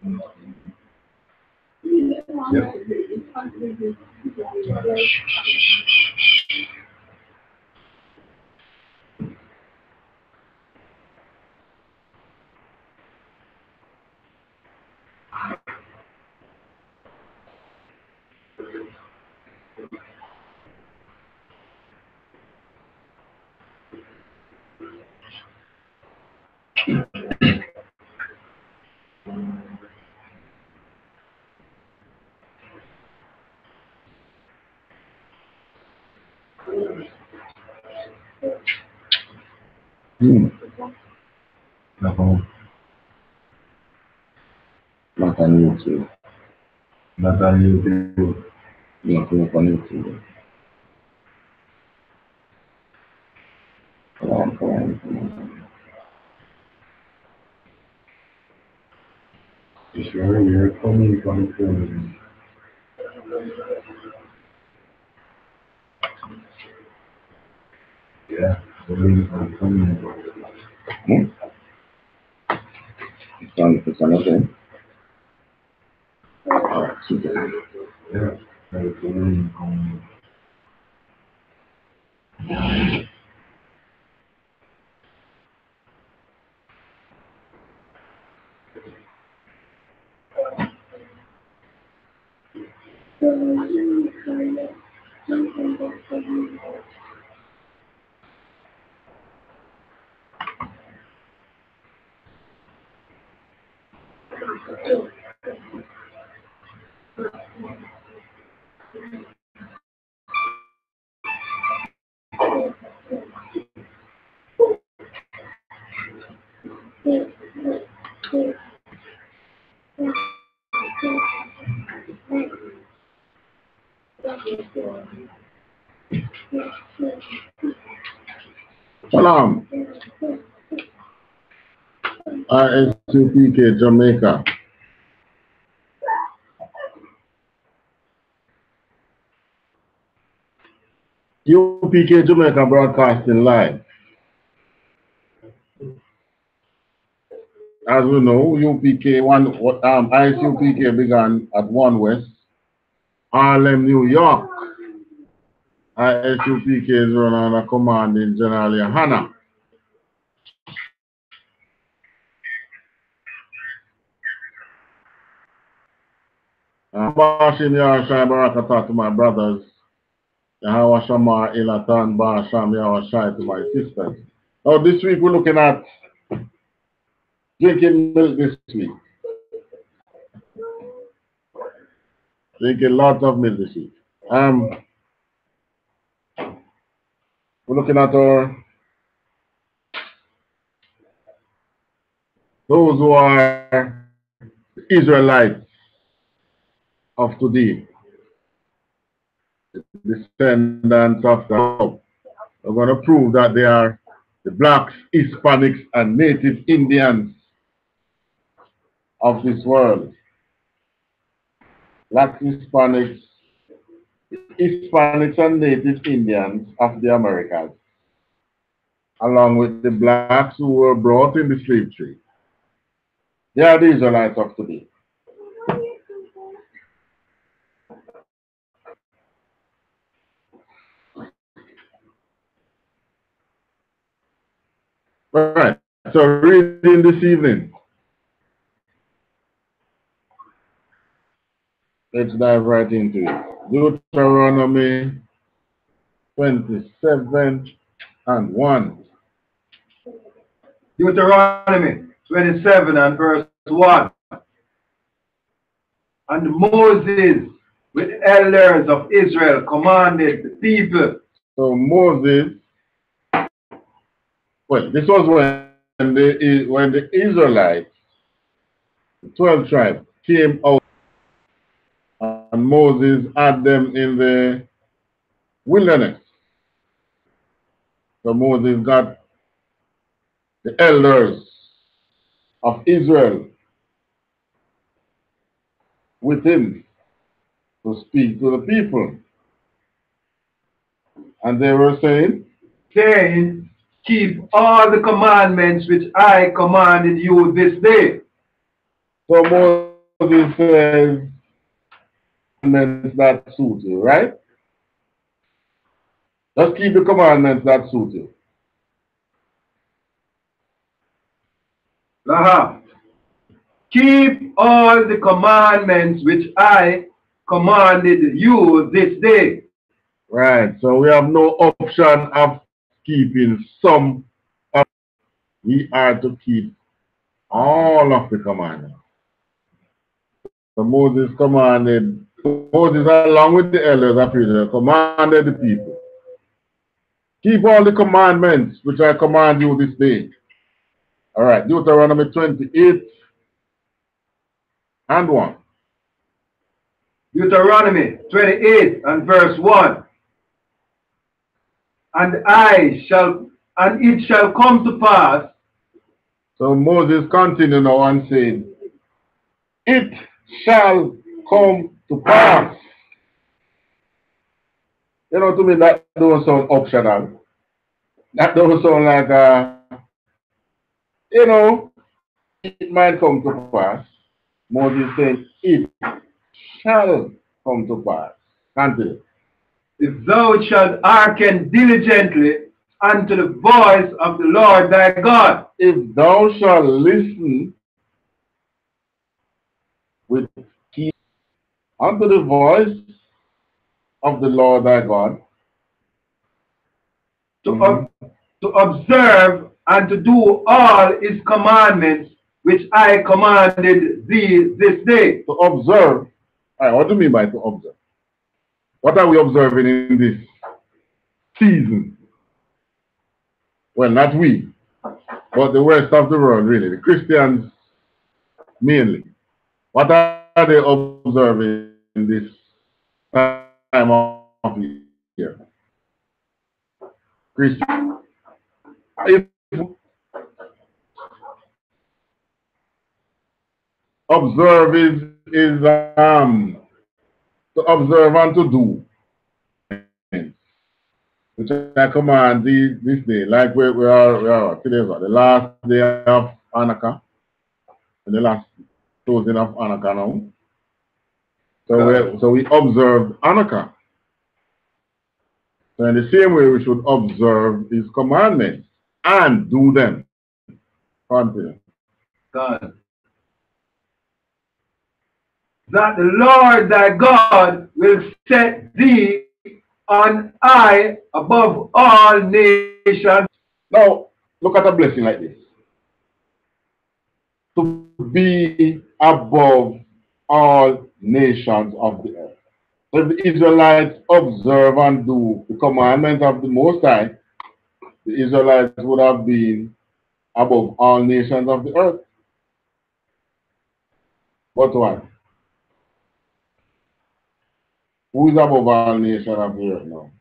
Yep. No. Not on YouTube. Not on YouTube. Yeah, click on YouTube. Come on. You sure you're coming from Cleveland? Yeah, believe I'm coming. It's on okay. Alright, keep it. Yeah, I believe I'm Shalom. I.S.U.P.K Jamaica. U.P.K Jamaica broadcasting live. As we know, U.P.K. I.S.U.P.K began at 1 West, Harlem, New York. I.S.U.P.K is run under commanding General GEN.YAHANNA. Bashim Yahushai Barakatah to my brothers. Yahweh Shamar Ilatan Basham Yahushai to my sisters. Now this week we're looking at drinking milk this week. Drinking lots of milk this week. We're looking at those who are Israelites of today, descendants of the. We're going to prove that they are the blacks, Hispanics, and native Indians of this world. Blacks, Hispanics and native Indians of the Americas, along with the blacks who were brought in the slave trade. They are the Israelites of today. All right, so reading this evening. Let's dive right into it. Deuteronomy 27:1. Deuteronomy 27 and verse 1. And Moses, with the elders of Israel, commanded the people. So Moses, well, this was when the Israelites, the 12 tribes, came out, and Moses had them in the wilderness. So Moses got the elders of Israel with him to speak to the people. And they were saying, keep all the commandments which I commanded you this day. So Moses says commandments that suit you, right? Just keep the commandments that suit you. Keep all the commandments which I commanded you this day. Right. So we have no option of keeping some of. We are to keep all of the commandments. So Moses along with the elders of Israel, commanded the people. Keep all the commandments which I command you this day. All right, Deuteronomy 28 and 1. Deuteronomy 28 and verse 1. And it shall come to pass. So Moses continued now and said, it shall come to pass. You know, to me that don't sound optional. That don't sound like you know, it might come to pass. Moses said, it shall come to pass. Continue. If thou shalt hearken diligently unto the voice of the Lord thy God. If thou shalt listen with keep unto the voice of the Lord thy God, to observe and to do all his commandments which I commanded thee this day. To observe. All right, what do you mean by to observe? What are we observing in this season? Well, not we, but the rest of the world, really. The Christians mainly. What are they observing in this time of year? Christians. Observe is to observe and to do, which I command this day. Like we are today, the last day of Hanukkah, and the last closing of Hanukkah now. So we observe Hanukkah. So in the same way, we should observe his commandments and do them. Continue. God. That the Lord thy God will set thee on high above all nations. Now, look at a blessing like this. To be above all nations of the earth. So if the Israelites observe and do the commandments of the Most High, the Israelites would have been above all nations of the earth. But why? Who is above all nations of the earth now?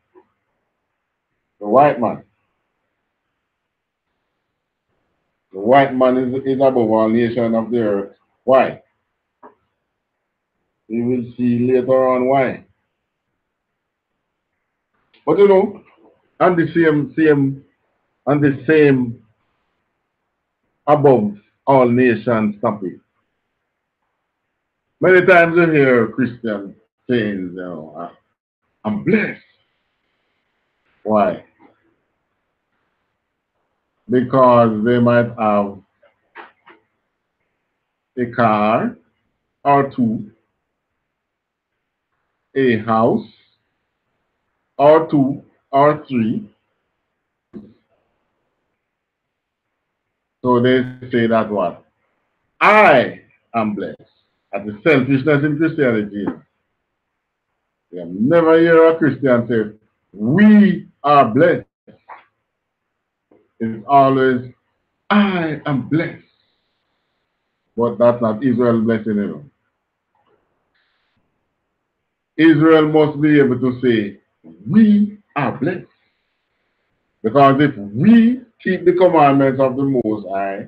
The white man. The white man is above all nations of the earth. Why? We will see later on why. But you know, and the same above all nations topic. Many times you hear Christians saying, you know, I'm blessed. Why? Because they might have a car or two, a house or two or three. So they say that what? I am blessed. That's the selfishness in Christianity. You have never hear a Christian say, we are blessed. It's always, I am blessed. But that's not Israel's blessing, you know. Israel must be able to say, we are blessed. Because if we keep the commandments of the Most High,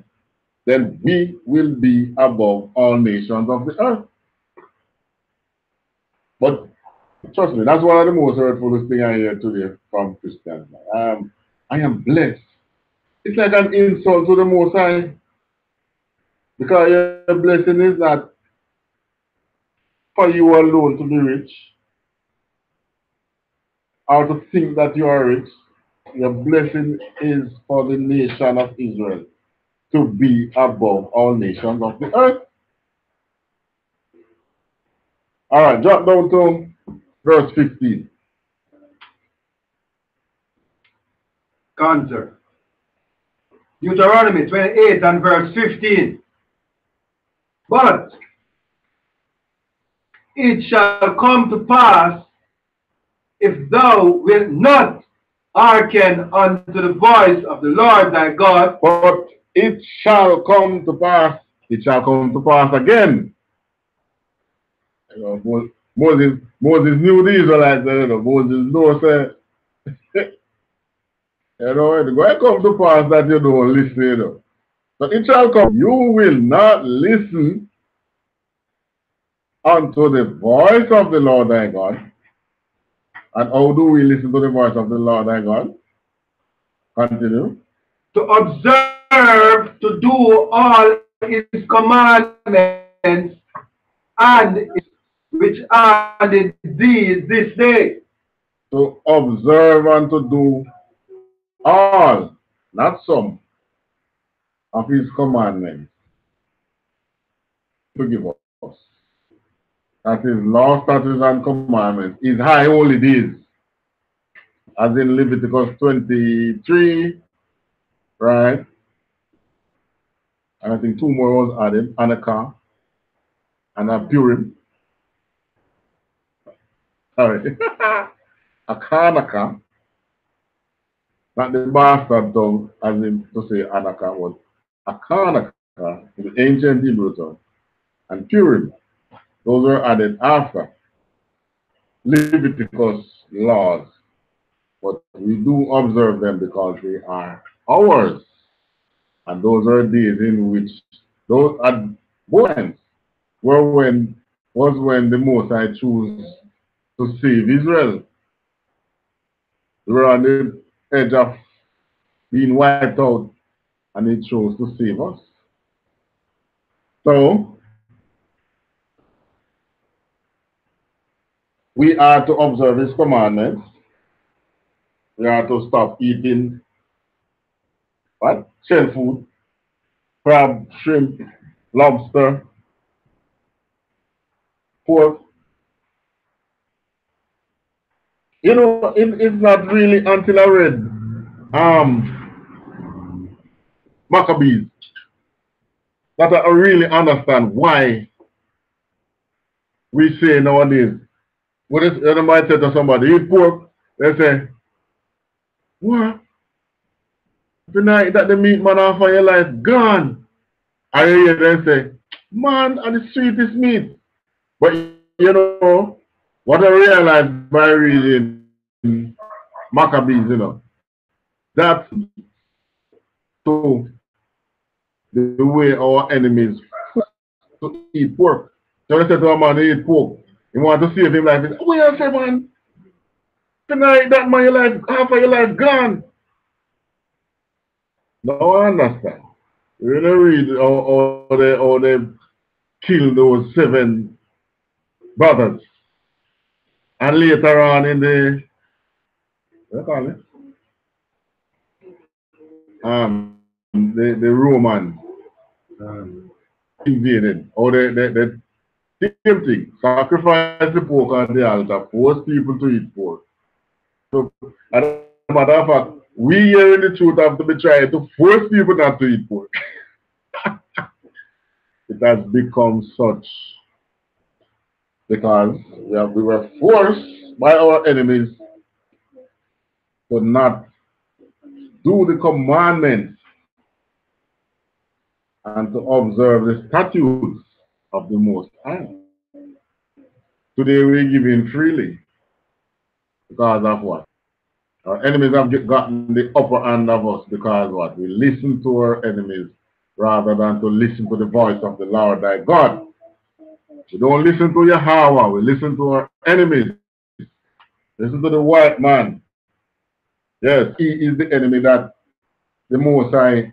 then we will be above all nations of the earth. But trust me, that's one of the most hurtful things I hear today from Christians. I am blessed. It's like an insult to the Most High. Because your blessing is not for you alone to be rich, or to think that you are rich. Your blessing is for the nation of Israel to be above all nations of the earth. All right, drop down to verse 15. Cancer. Deuteronomy 28 and verse 15. But it shall come to pass, if thou wilt not hearken unto the voice of the Lord thy God. But it shall come to pass, it shall come to pass again. You know, Moses knew the Israelites, you know, Moses knows, you know, it's going to come to pass that you don't listen, you know. But it shall come, you will not listen unto the voice of the Lord thy God. And how do we listen to the voice of the Lord thy God? Continue. To observe, to do all his commandments and which are these this day. To observe and to do all, not some, of his commandments to give us. That is law, statutes, and commandments. His high holy days. As in Leviticus 23, right? And I think two more was added, Anaka and a Purim. Sorry. Akanaka. Not the bastard tongue, as in to say Anaka was Akanaka in the ancient Hebrew tongue. And Purim. Those were added after Leviticus laws. But we do observe them because they are ours. And those are days in which those at both ends was when the Most High chose to save Israel. They were on the edge of being wiped out, and he chose to save us. So we are to observe his commandments. We are to stop eating what? Shell food, crab, shrimp, lobster, pork. You know, it's not really until I read Maccabees that I really understand why we say nowadays, when somebody say to somebody, eat pork, they say, what? Tonight that the meat man off of your life gone. I hear them say, man, and the sweetest meat. But you know, what I realized by reading Maccabees, you know, that to the way our enemies to eat pork. So they said to a man, they eat pork. He want to save him life. He said, oh, yeah, say, man, tonight that man, your life, half of your life gone. Now I understand. You don't read how they kill those 7 brothers. And later on in the, what do you call it? The Romans invaded, or the same thing, sacrifice the pork on the altar, force people to eat pork. So, as a matter of fact, we here in the truth have to be trying to force people not to eat pork. It has become such because we were forced by our enemies to not do the commandments and to observe the statutes of the Most High. Today we give in freely because of what? Our enemies have gotten the upper hand of us because what? We listen to our enemies rather than to listen to the voice of the Lord thy God. We don't listen to Yahweh, we listen to our enemies. Listen to the white man. Yes, he is the enemy that the Most High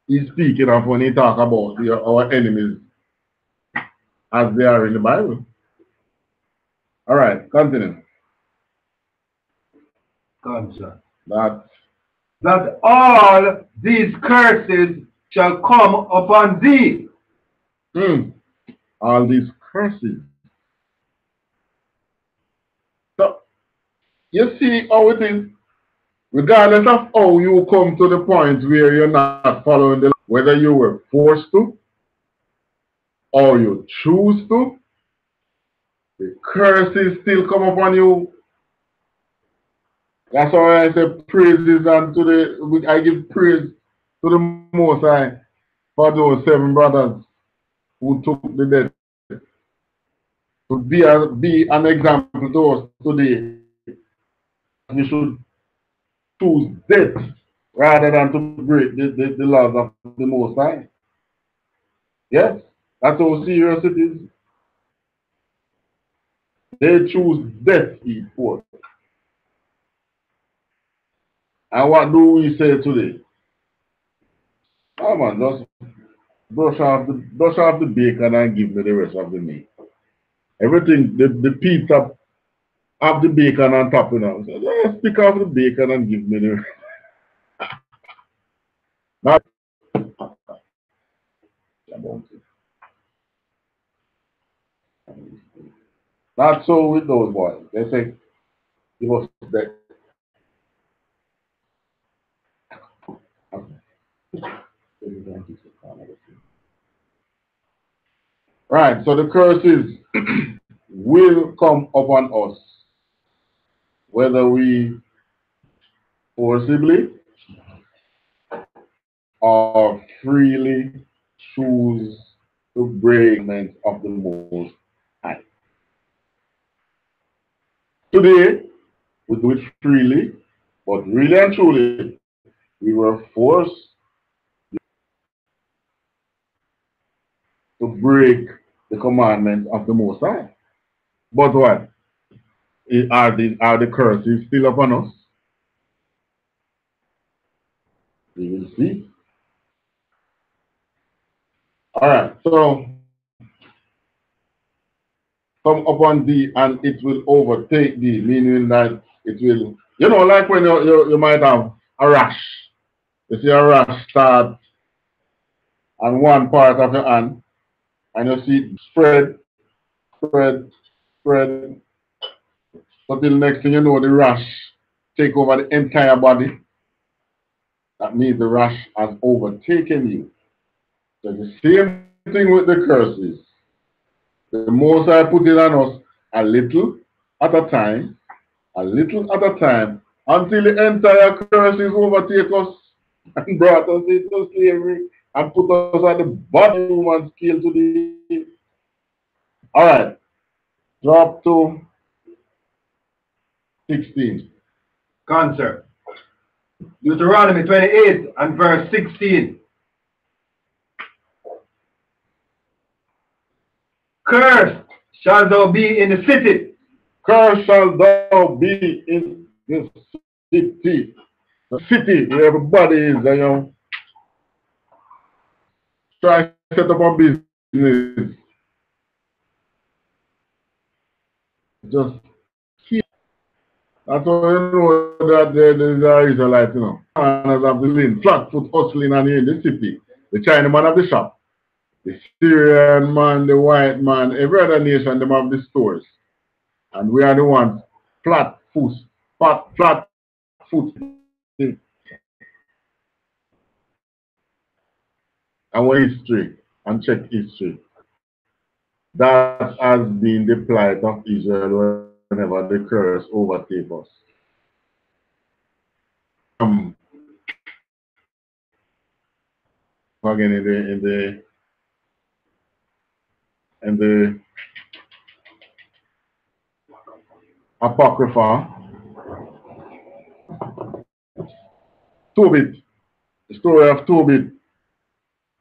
is speaking of when he talk about our enemies as they are in the Bible. All right, continue. Concern. That all these curses shall come upon thee. all these curses. So you see how it is. Regardless of how you come to the point where you're not following the law, whether you were forced to or you choose to, the curses still come upon you. That's why I say praises unto I give praise to the Most High for those 7 brothers who took the death. To be an example to us today. We should choose death rather than to break the laws of the Most High. Yes, that's how serious it is. They choose death, he quote. And what do we say today? Oh man, just brush off the bacon and give me the rest of the meat. Everything, the pizza have the bacon on top, you know. So let's pick off the bacon and give me the rest. That's not so with those boys. They say, give us that. Right, so the curses will come upon us, whether we forcibly or freely choose to break the commandments of the Most High. Today, we do it freely, but really and truly, we were forced to break the commandments of the Most High. But what? Are the curses still upon us? We will see. All right, so come upon thee and it will overtake thee, meaning that it will, you know, like when you might have a rash. You see a rash start on one part of your hand, and you see it spread, until next thing you know, the rash take over the entire body. That means the rash has overtaken you. So the same thing with the curses. The Most High put it on us a little at a time, until the entire curses overtake us and brought us into slavery and put us on the bottom human scale today. All right, drop to 16. Concern. Deuteronomy 28 and verse 16. Cursed shall thou be in the city. Cursed shall thou be in the city. The city where everybody is, you know. Try to set up a business. Just keep. That's why you know that there is an Israelite, you know. And have the lane, flat foot hustling and in the city. The Chinaman have the shop. The Syrian man, the white man, every other nation, them have the stores. And we are the ones flat foot. Our history and check history. That has been the plight of Israel whenever the curse overtakes us. Again in the Apocrypha, Tobit, the story of Tobit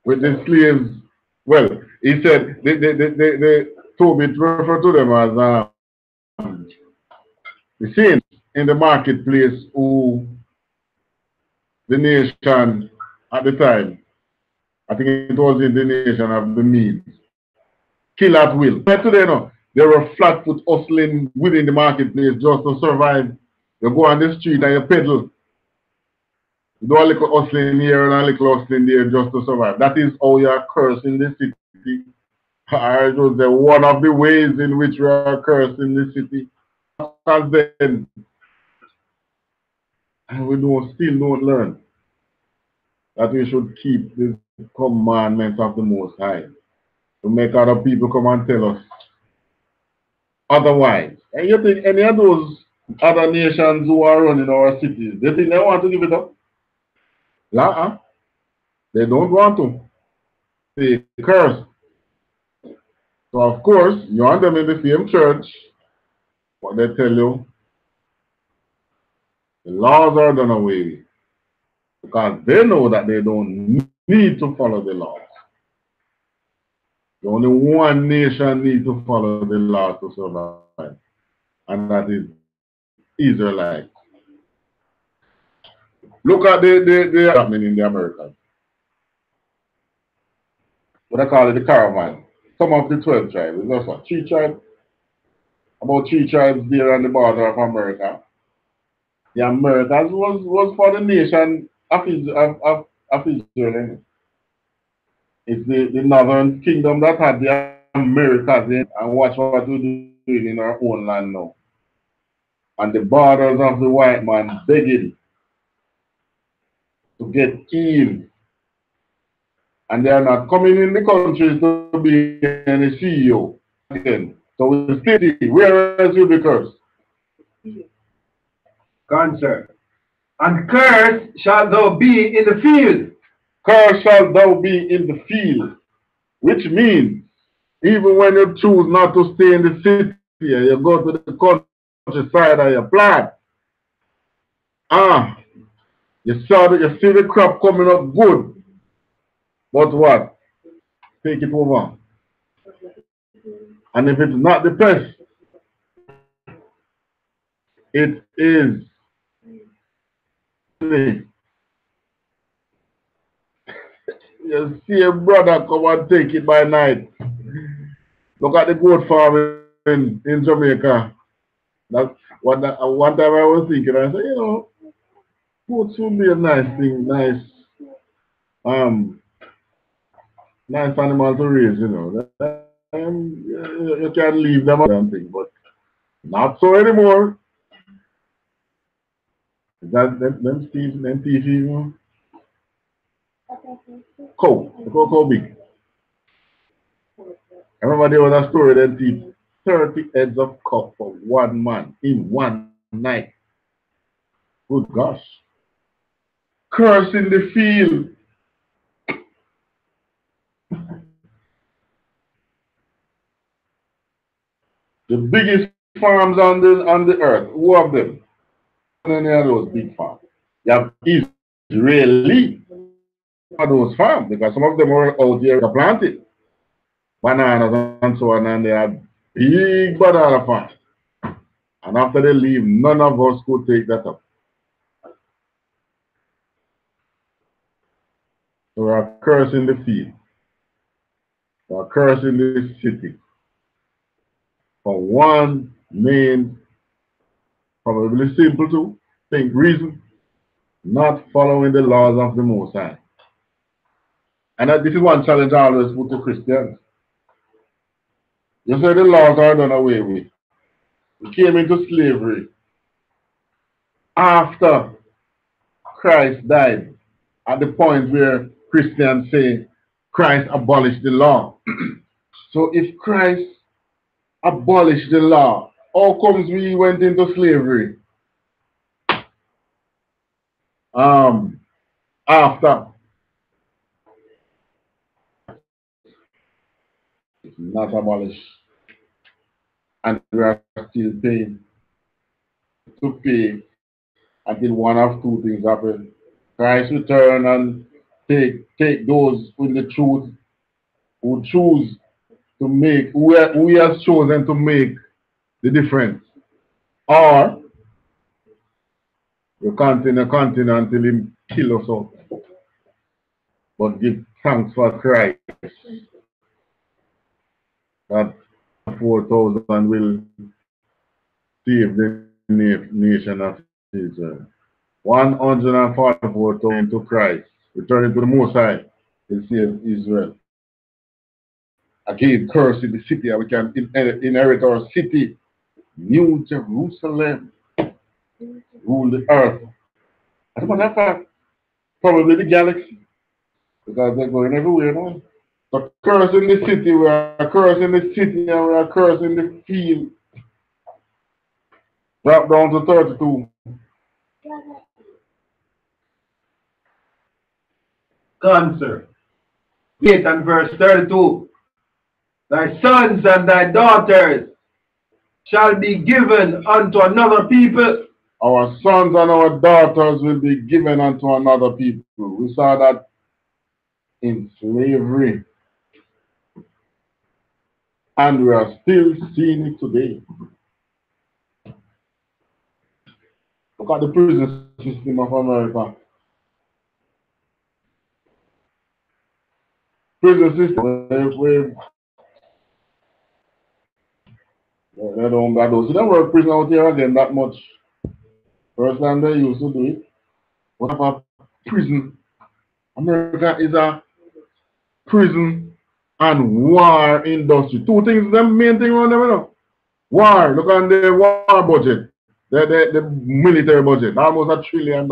with the slaves. Well, he said the Tobit referred to them as the saints in the marketplace who the nation at the time, I think it was in the nation of the Medes, kill at will. But today, no, they were flat-foot hustling within the marketplace just to survive. You go on the street and you peddle. You do a little hustling here and a little hustling there just to survive. That is how you are cursed in the city. It was one of the ways in which we are cursed in the city. Because then, and we still don't learn that we should keep the commandments of the Most High. To make other people come and tell us otherwise. And you think any of those other nations who are running our cities, they think they want to give it up? La, they don't want to. They curse. So of course, you want them in the same church, but they tell you the laws are done away with. Because they know that they don't need to follow the laws. Only one nation needs to follow the laws to survive, and that is Israelites. Look at the happening in the Americas. What I call it, the caravan. Some of the 12 tribes. There's what, 3 tribes? About 3 tribes there on the border of America. The Americas was for the nation of Israel. It's the northern kingdom that had the Americas in, and watch what we're doing in our own land now. And the borders of the white man begging to get in. And they are not coming in the country to be any CEO again. So we still, where else will be cursed? Concern. And cursed shall thou be in the field. Cursed shall thou be in the field. Which means, even when you choose not to stay in the city, and you go to the countryside and you plant, you see the crop coming up good. But what? Take it over. And if it's not the best, it is. You see a brother come and take it by night. Look at the goat farm in Jamaica. That's one time I was thinking, I said, you know, goats would be a nice thing, nice animal to raise, you know. You can leave them and thing, but not so anymore. Them thief, you know. Cow big. I remember there was a story that thief 30 heads of cow for one man in one night. Good gosh. Curse in the field. The biggest farms on the earth, who have them? Any of those big farms. You have Israeli for those farms, because some of them are out here planted. Bananas and so on, and they have big banana farms. And after they leave, none of us could take that up. So we are cursing the field. We are cursing the city. For one main, probably simple to think reason, not following the laws of the Most High. And this is one challenge I always put to Christians. You say the laws are done away with. We came into slavery after Christ died, at the point where Christians say Christ abolished the law. So if Christ abolished the law, how comes we went into slavery after? It's not abolished. And we are still paying to pay until one of two things happen. Christ return and take those with the truth who choose to make, who he has chosen to make the difference. Or you continue until he kill us out. But give thanks for Christ that 4,000 will save the nation of Israel. 144,000 to Christ, returning to the Most High, will save Israel. Again, curse in the city, and we can inherit our city, New Jerusalem, rule the earth. As a matter of fact, probably the galaxy, because they're going everywhere now. So curse in the city, we are cursing the city, and we are cursing the field. Drop down to 32. Answer. 8 and verse 32. Thy sons and thy daughters shall be given unto another people. Our sons and our daughters will be given unto another people. We saw that in slavery. And we are still seeing it today. Look at the prison system of America. Prison system, they don't see them work prison out here again that much. First time they used to do it. What about prison? America is a prison and war industry. Two things, the main thing around them, you know. War, look at the war budget, the military budget, almost $1 trillion.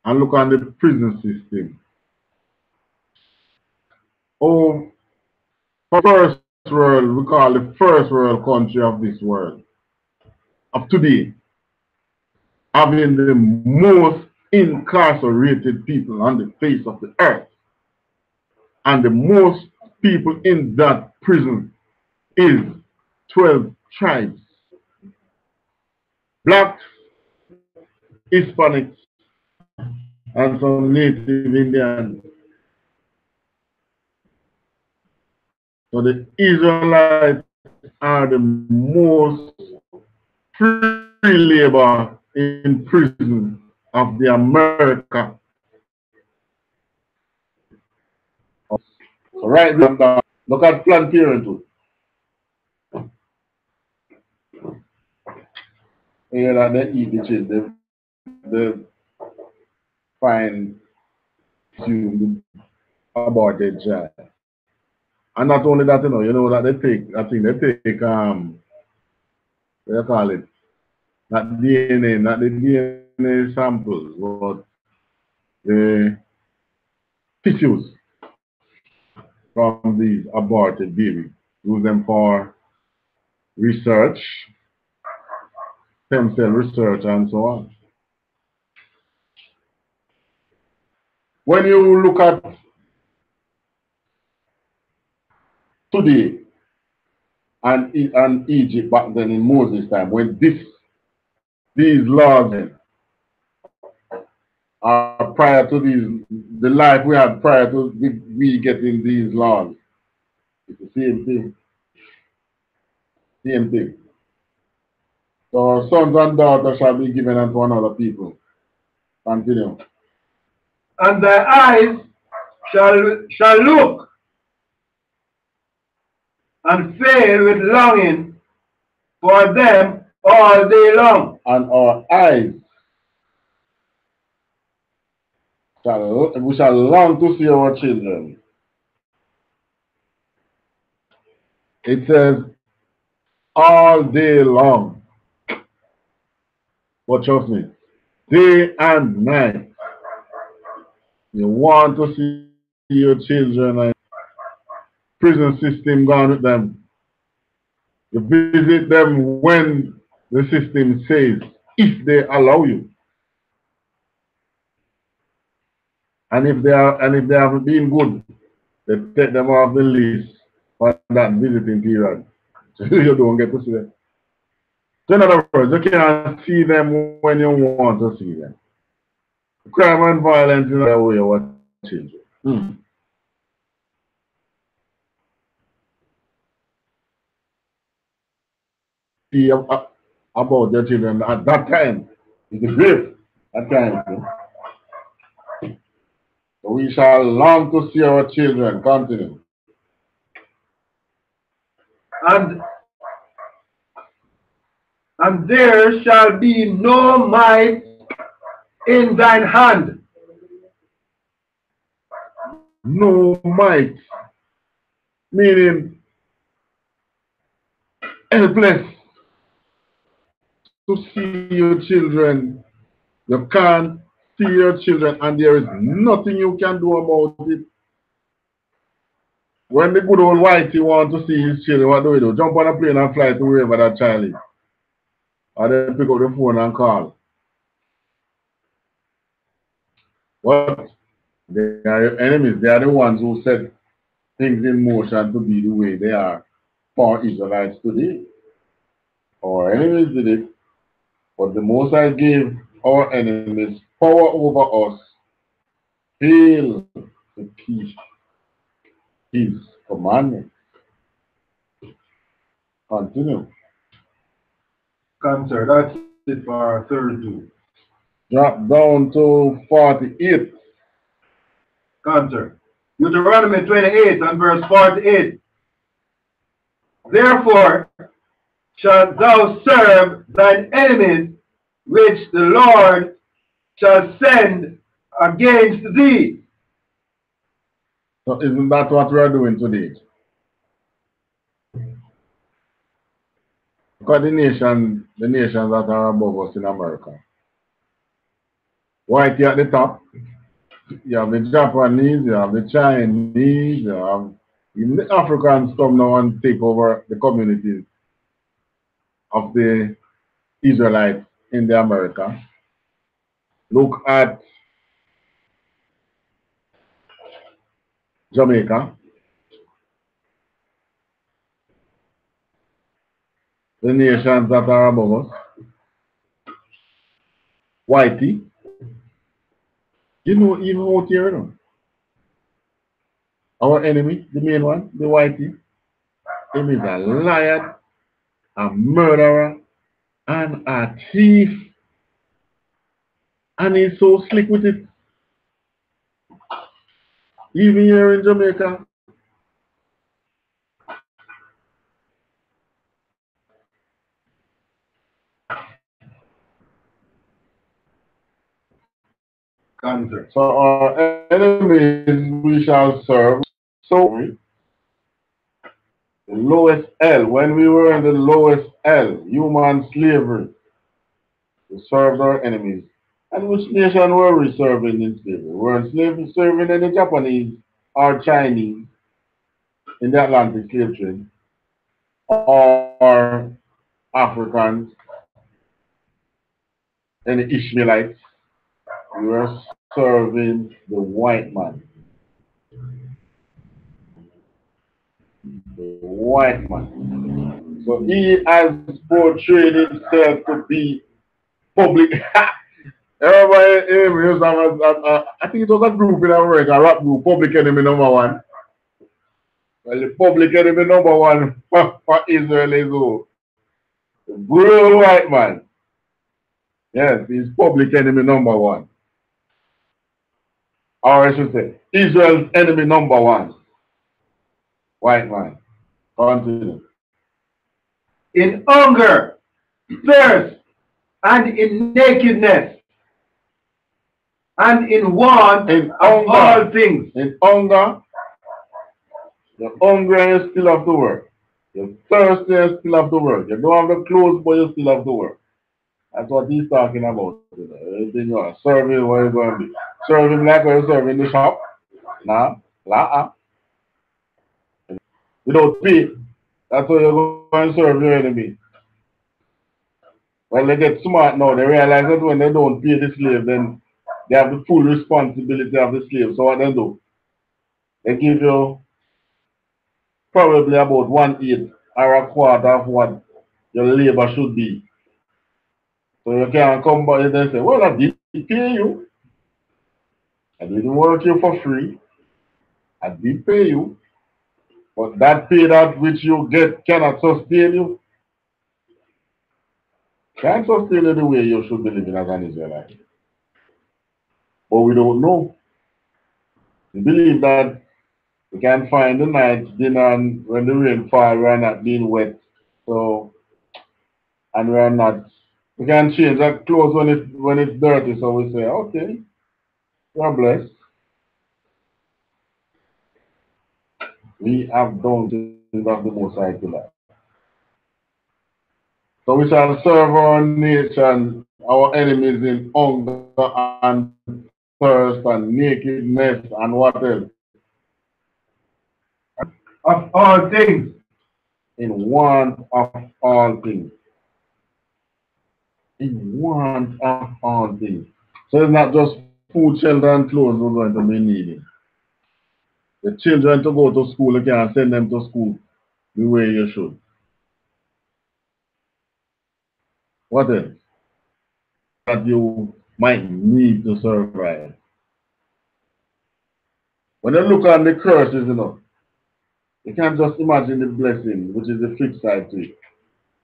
And look at the prison system. Oh, first world, we call the first world country of this world, of today, having the most incarcerated people on the face of the earth. And the most people in that prison is 12 tribes. Blacks, Hispanics, and some Native Indians. So the Israelites are the most free labor in prison of the America. So right now, look at Planned Parenthood. You know, they eat the children, they find aborted child. And not only that, you know that they take, I think they take, what do you call it? Not DNA, not the DNA samples, but the tissues from these aborted babies. Use them for research, stem cell research, and so on. When you look at today and Egypt back then in Moses' time, when these laws are prior to the life we had prior to we getting these laws, it's the same thing. Same thing. So our sons and daughters shall be given unto another people. Continue. And thy eyes shall look and fail with longing for them all day long. And our eyes we shall long to see our children. It says all day long. But trust me, day and night. You want to see your children and prison system gone with them. You visit them when the system says, if they allow you. And if they haven't been good, they take them off the list for that visiting period. So you don't get to see them. So in other words, you can't see them when you want to see them. Crime and violence in the way you want children. See about their children at that time. It's a grave at time. So we shall long to see our children. Continue. and there shall be no might in thine hand. No might, meaning helpless to see your children. You can't see your children and there is nothing you can do about it. When the good old whitey want to see his children, what do we do? Jump on a plane and fly to wherever that child is. Or then pick up the phone and call. What? They are your enemies. They are the ones who set things in motion to be the way they are for Israelites today. Our enemies did it, but the Most High gave our enemies power over us, fail to keep His commandments. Continue. Cancer, that's it for 32. Drop down to 48. Cancer. Deuteronomy 28 and verse 48. Therefore shalt thou serve thine enemies, which the Lord shall send against thee. So isn't that what we are doing today? Because the nations that are above us in America. White at the top, you have the Japanese, you have the Chinese, you have even the Africans come now and take over the communities of the Israelites in the America. Look at Jamaica. The nations that are above us. Whitey. You know, even out here, you know, our enemy, the main one, the Whitey, him is a liar, a murderer, and a thief. And he's so slick with it. Even here in Jamaica. Cancer. So our enemies we shall serve. So the lowest L, when we were in the lowest L, human slavery, we served our enemies. And which nation were we serving in slavery? We weren't serving any Japanese or Chinese in the Atlantic slave trade, or Africans, any Ishmaelites. We were serving the white man. The white man. So he has portrayed himself to be public. Everybody, I think it was a group in America, a rap group, Public Enemy #1. Well, the Public Enemy #1 for Israel is the good old white man. Yes, he's Public Enemy #1. Or I should say, Israel's enemy #1. White man. Continue. In hunger, thirst, and in nakedness, and in want of all things. In hunger, you're hungry and you still have to work. You're thirsty and you still have to work. You don't have the clothes, but you still have to work. That's what he's talking about. Everything you are serving, what are you going to be? Serving like you're serving the shop? Nah, without pay. That's how you're going to serve your enemy. When they get smart now, they realize that when they don't pay the slave, then they have the full responsibility of the slave. So what they do? They give you probably about 1/8 or a quarter of what your labor should be. So you can't come back and say, well, I did pay you. I didn't work you for free. I did pay you. But that pay that which you get cannot sustain you. Can't sustain you the way you should be living as an Israelite. But we don't know. We believe that We can find the night dinner and when the rain fall, we are not being wet. So, and we are not, we can change our clothes when it's dirty. So we say, okay, we are blessed. We have done things of the Most High to that. So we shall serve our nation, our enemies in hunger and thirst and nakedness and what else? Of all things. In want of all things. In want of all things. So it's not just food, shelter, and clothes we're going to be needing. The children to go to school, you can't send them to school the way you should. What else? That you might need to survive. When you look at the curses, you can't just imagine the blessing, which is the flip side to it.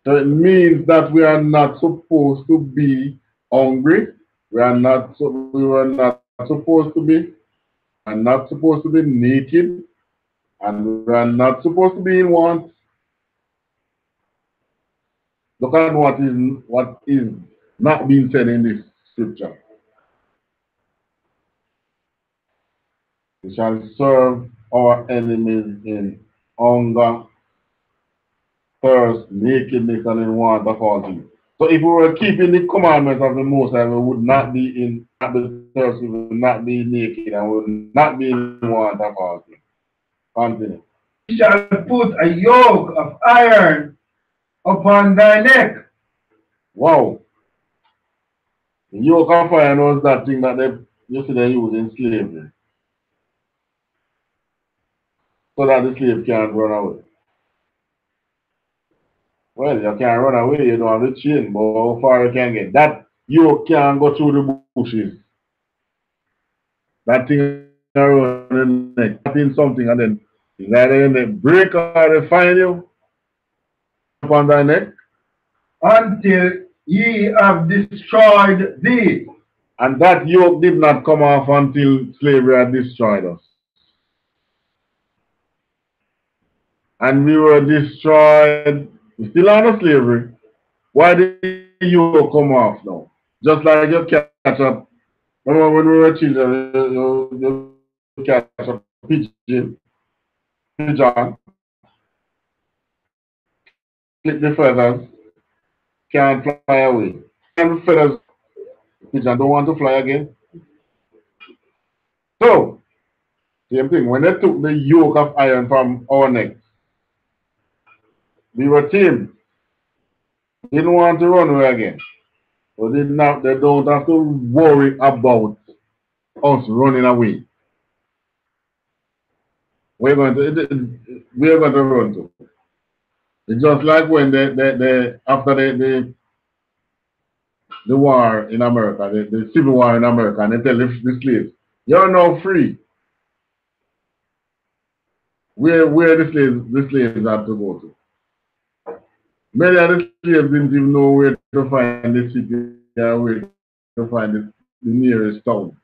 So it means that we are not supposed to be hungry. We were not supposed to be, and not supposed to be naked, and we are not supposed to be in want. Look at what is not being said in this scripture. We shall serve our enemies in hunger, thirst, nakedness, and in want of all things. So if we were keeping the commandments of the Most High, we would not be in the thirst, we would not be naked, and we would not be in want of all things. Continue. He shall put a yoke of iron upon thy neck. Wow. The yoke of iron was that thing that they used to use in slavery. So that the slave can't run away. Well, you can't run away, you don't have the chain, but how far you can get? That yoke can't go through the bushes. That thing around the neck, cutting something, and then either they break or they find you upon thy neck. Until ye have destroyed thee. And that yoke did not come off until slavery had destroyed us. And we were destroyed, we still under slavery. Why did the yoke come off now? Just like you catch up. Remember when we were children, you catch a pigeon, clip the feathers, can't fly away. And the feathers, pigeon don't want to fly again. So, same thing, when they took the yoke of iron from our necks, we were tamed. Didn't want to run away again. So they don't have to worry about us running away. We're going to run to. It's just like when after the war in America, the civil war in America, and they tell the slaves, you're now free. Where the slaves have to go to. Many of the slaves didn't even know where to find the city or where to find the nearest town.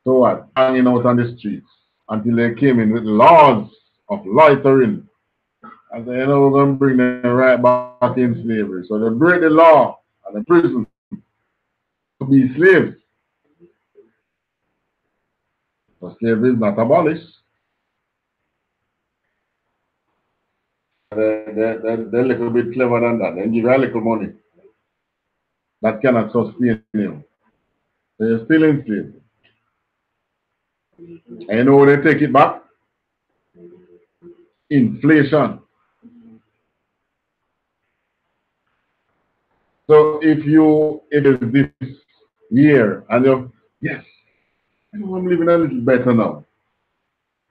So what? Hanging out on the streets until they came in with laws of loitering. And they we're going to bring them right back in slavery. So they break the law and the prison to be slaves. But slavery is not abolished. They're a little bit clever than that. They give you a little money. That cannot sustain you. They're still enslaved. And you know where they take it back? Inflation. So if it's this year and you're, yes, I'm living a little better now.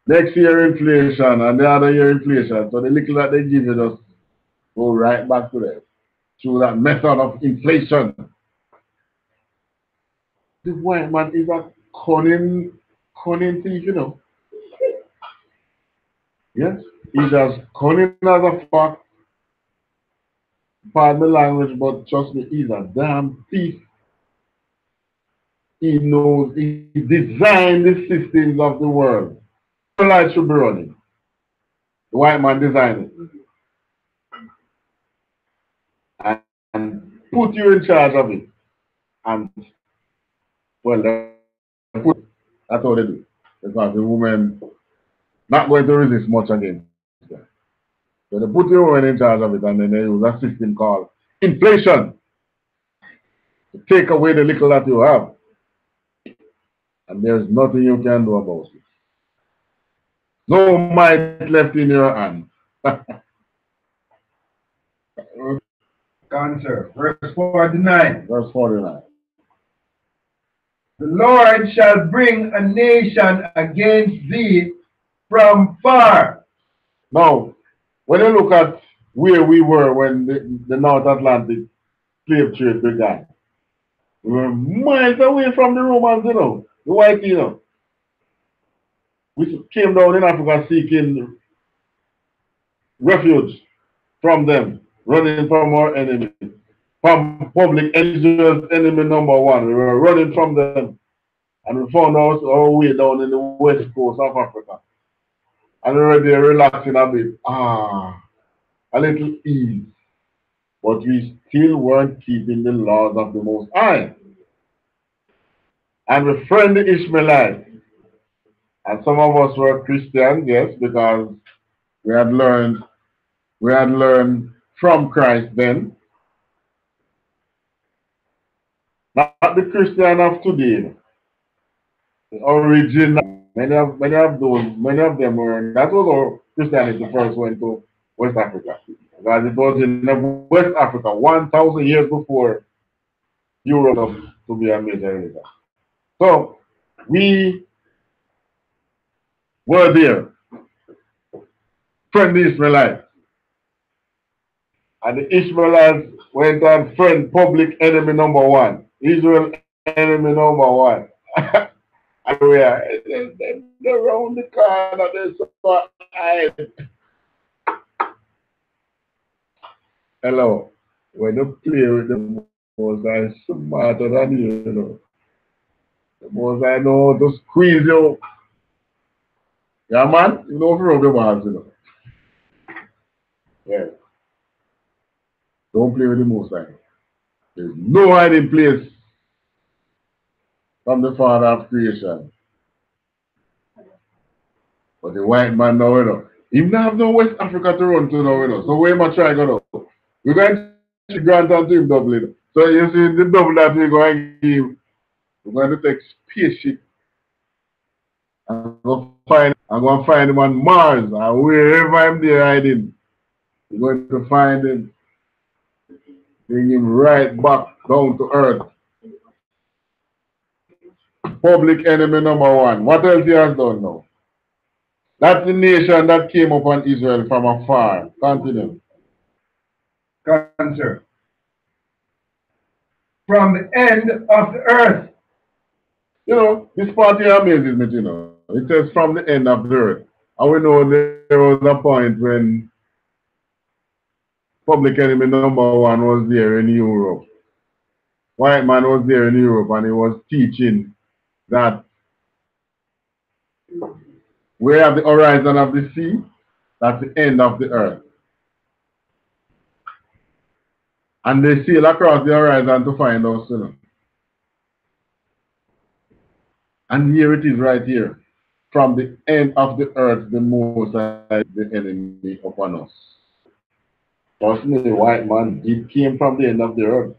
Next year inflation and the other year inflation. So the little that they give you just go right back to them. Through that method of inflation. The white man is a cunning thief, Yes, he's as cunning as a fox. Pardon the language, but trust me, he's a damn thief. He knows, he designed the systems of the world. Israelites should be running. The white man designed it. And put you in charge of it. And, well, that's how they do. Because the woman not going to resist much against that. So they put the woman in charge of it, and then they use a system called inflation to take away the little that you have. And there's nothing you can do about it. No might left in your hand. Answer. Verse 49. Verse 49. The Lord shall bring a nation against thee from far. Now, when you look at where we were when the North Atlantic slave trade began, we were miles away from the Romans, you know, the white, you know. We came down in Africa seeking refuge from them, running from our enemy, from public Israel's enemy number one. We were running from them, and we found our way down in the west coast of Africa. And we were there relaxing a bit. A little ease. But we still weren't keeping the laws of the Most High. And we friend the Ishmaelites. And some of us were Christians, yes, because we had learned from Christ then. Not the Christian of today. The original. Many of them were, that was our Christianity first went to West Africa. Because it was in West Africa 1,000 years before Europe to be a major religion. So we were there, friend the Israelites. And the Ishmaelites went on friend public enemy number one. Israel enemy number one. And we are around the corner, they saw eyes. Hello. When you play with the Most High smarter than you, you know. The Most High know how to squeeze you. Yeah, man? You know, for the balls, you know. Yeah. Don't play with the Most High. There's no hiding place from the Father of creation. But the white man now, you know. He don't have no West Africa to run to now, you know. So where am I trying to go? We're going to grant unto him double, you know. So you see the double that we're going to give. We're going to take spaceship and go find him on Mars and wherever I'm there hiding. We're going to find him. Bring him right back down to earth. Public enemy number one. What else he has done now? That's the nation that came upon Israel from afar. Continue. Answer. From the end of the earth. You know, this part here amazes me, you know. It says from the end of the earth. And we know there was a point when public enemy number one was there in Europe. White man was there in Europe and he was teaching that we have the horizon of the sea, that's the end of the earth. And they sail across the horizon to find us, you know. And here it is right here. From the end of the earth, the Most High, the enemy upon us. Trust me, the white man, he came from the end of the earth.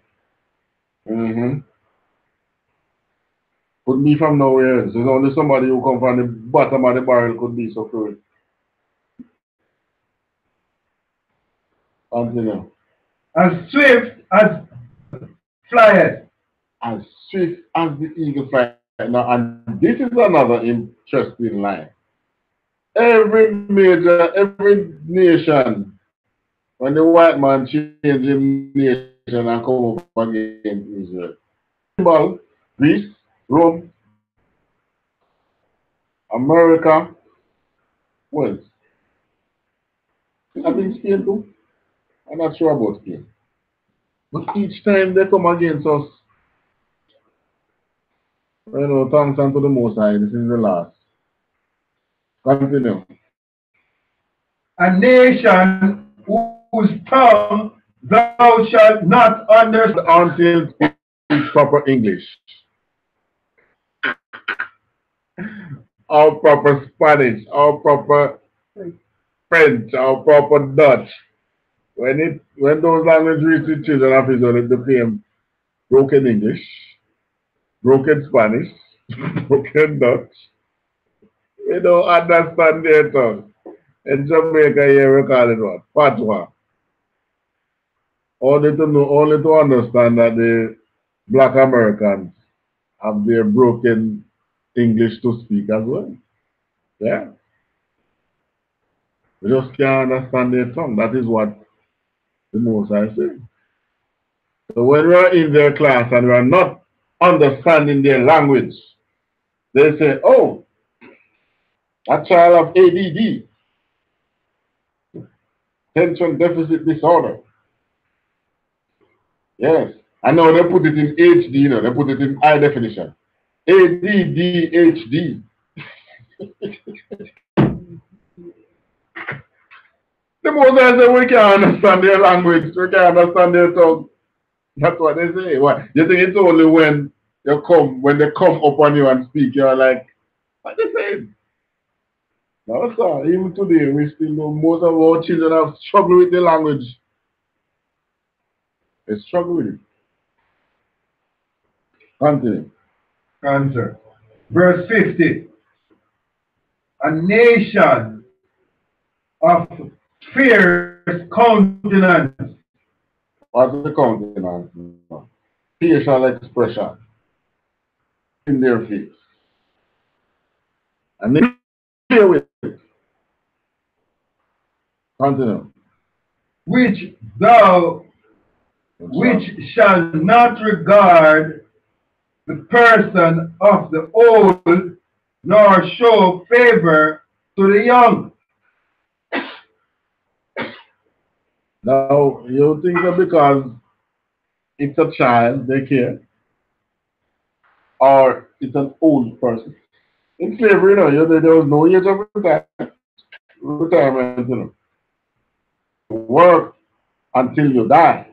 Could be from nowhere. There's only somebody who come from the bottom of the barrel could be so cruel. Continue. As swift as flieth. As swift as the eagle flies. Now, and this is another interesting line. Every nation, when the white man changes nation and come up against Israel, Greece, Rome, America, well, I think Spain too. I'm not sure about Spain. But each time they come against us, you know, thanks unto the Most High, this is the last. Continue. A nation whose tongue thou shalt not understand Until speak proper English or proper Spanish or proper French or proper Dutch. When those languages reach the children of Israel, they play broken English, broken Spanish, broken Dutch. We don't understand their tongue. In Jamaica here we call it what? Patois. Only to understand that the black Americans have their broken English to speak as well. Yeah. We just can't understand their tongue. That is what the Most High says. So when we are in their class and we are not understanding their language, they say, oh, a child of ADD, attention deficit disorder. Yes. And now they put it in HD, you know, they put it in high definition. ADDHD. The Most High say we can't understand their language, we can't understand their tongue. That's what they say. What? You think it's only when they come upon you and speak, you're like, what they saying? No, sir. Even today, we still know most of our children have struggled with the language. They struggle with it. Continue. answer. Verse 50. A nation of fierce countenance. What's the countenance? Facial expression in their face. And they deal with it. Continue. Which shall not regard the person of the old, nor show favor to the young. Now, you think that because it's a child, they care, or it's an old person. In slavery, there was no age of retirement, Work until you die.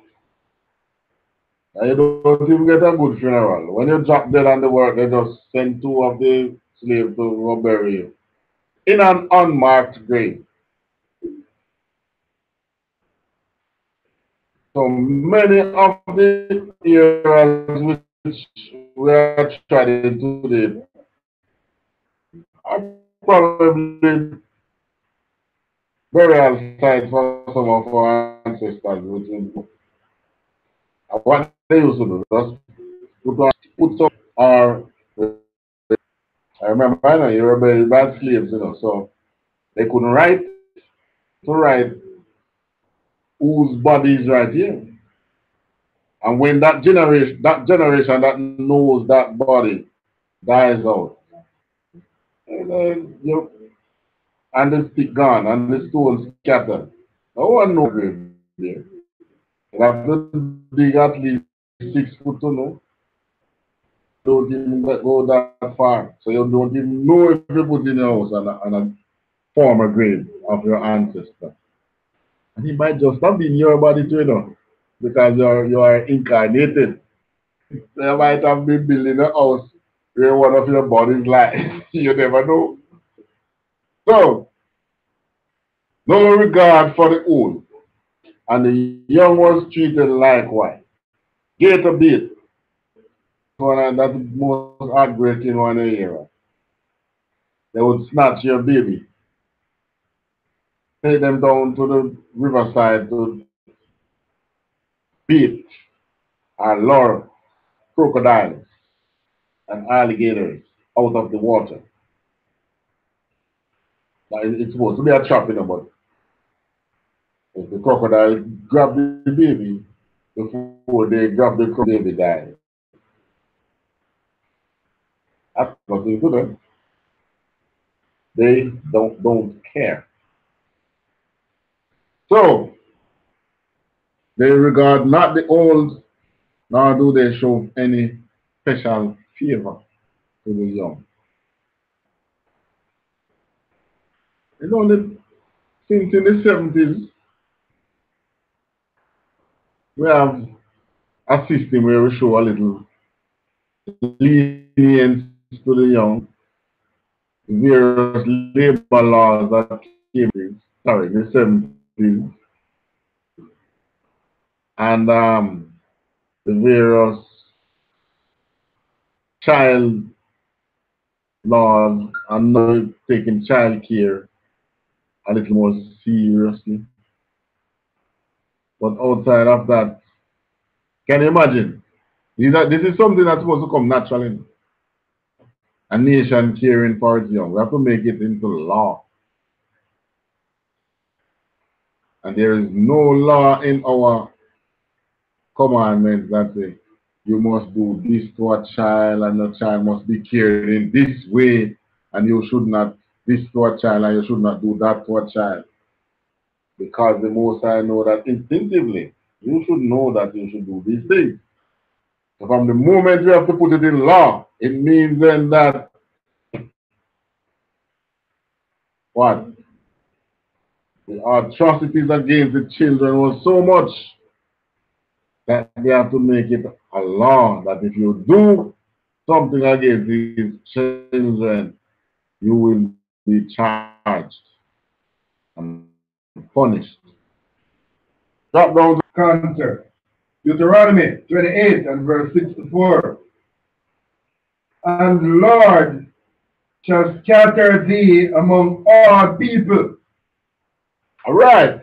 And you don't even get a good funeral. When you drop dead on the work, they just send two of the slaves to go bury you in an unmarked grave. So many of the areas which we are trying today are probably burial sites for some of our ancestors. What they used to do, just put up our. I remember, you were very bad slaves, so they couldn't write whose body is right here. And when that generation that knows that body dies out, and then and the stick gone and the stone scattered. No one knows grave there. You have to dig at least 6 foot to know. Don't even go that far. So you don't even know if you put in your house and a former grave of your ancestor. And it might just not be in your body too, because you are incarnated. So you might have been building a house where one of your bodies lies. You never know. So, no regard for the old. And the young was treated likewise. Get a bit. That's the most heartbreaking one era. They would snatch your baby, take them down to the riverside to beat and lure crocodiles and alligators out of the water. Now, it's supposed to be a trap, but if the crocodile grab the baby before they grab the baby dies. That's nothing to them. They don't care. So they regard not the old, nor do they show any special favor to the young. You know, since in the 70s, we have a system where we show a little lenience to the young, various labor laws that came in, sorry, the 70s, and the various child laws and now taking child care a little more seriously. But outside of that, can you imagine? This is something that's supposed to come naturally. A nation caring for its young. We have to make it into law. And there is no law in our commandments that say you must do this to a child and the child must be cared in this way and you should not this to a child and you should not do that to a child. Because the Most High know that instinctively you should know that you should do these things. So from the moment you have to put it in law, it means then that what? The atrocities against the children was so much that they have to make it a law that if you do something against these children, you will be charged and punished. Drop down to Counter. Deuteronomy 28 and verse 6 to 4. And the Lord shall scatter thee among all people. all right.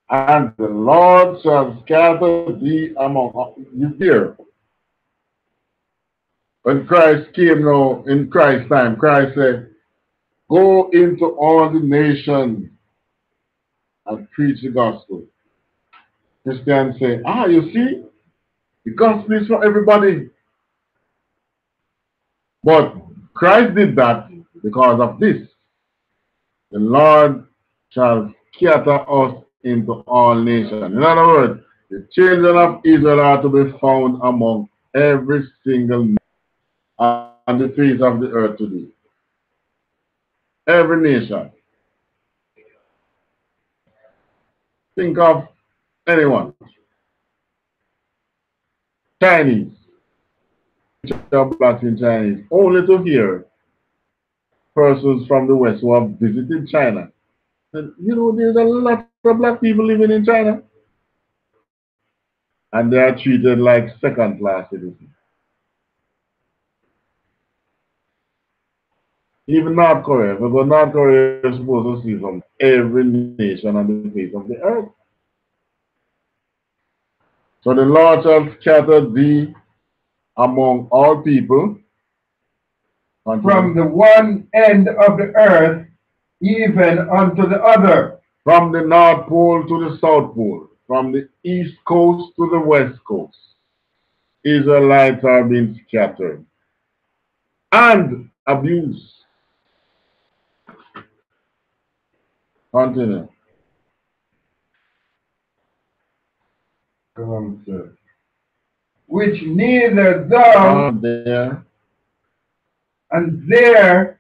And the Lord shall scatter thee among you hear. When Christ came now, in Christ's time, Christ said, go into all the nations and preach the gospel. Christians say, you see, the gospel is for everybody. But Christ did that because of this. The Lord shall scatter us into all nations. In other words, the children of Israel are to be found among every single nation on the face of the earth today. Every nation. Think of anyone. Chinese. Black in Chinese. Only to hear persons from the West who have visited China. And, you know, there's a lot of black people living in China. And they are treated like second-class citizens. Even North Korea, because North Korea is supposed to see from every nation on the face of the earth. So the Lord shall scatter thee among all people. From the one end of the earth even unto the other. From the North Pole to the South Pole. From the East Coast to the West Coast. Israelites are being scattered and abused. Continue. Which neither thou there and there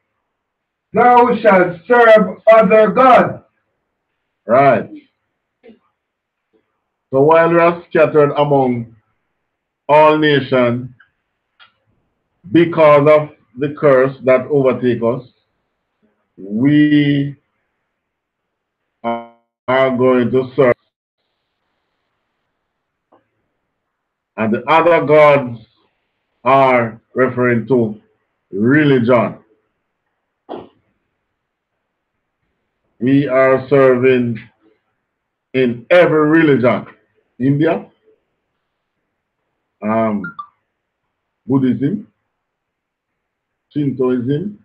thou shalt serve other gods. Right. So while we are scattered among all nations because of the curse that overtake us, we are going to serve. And the other gods are referring to religion. We are serving in every religion. India, Buddhism, Shintoism,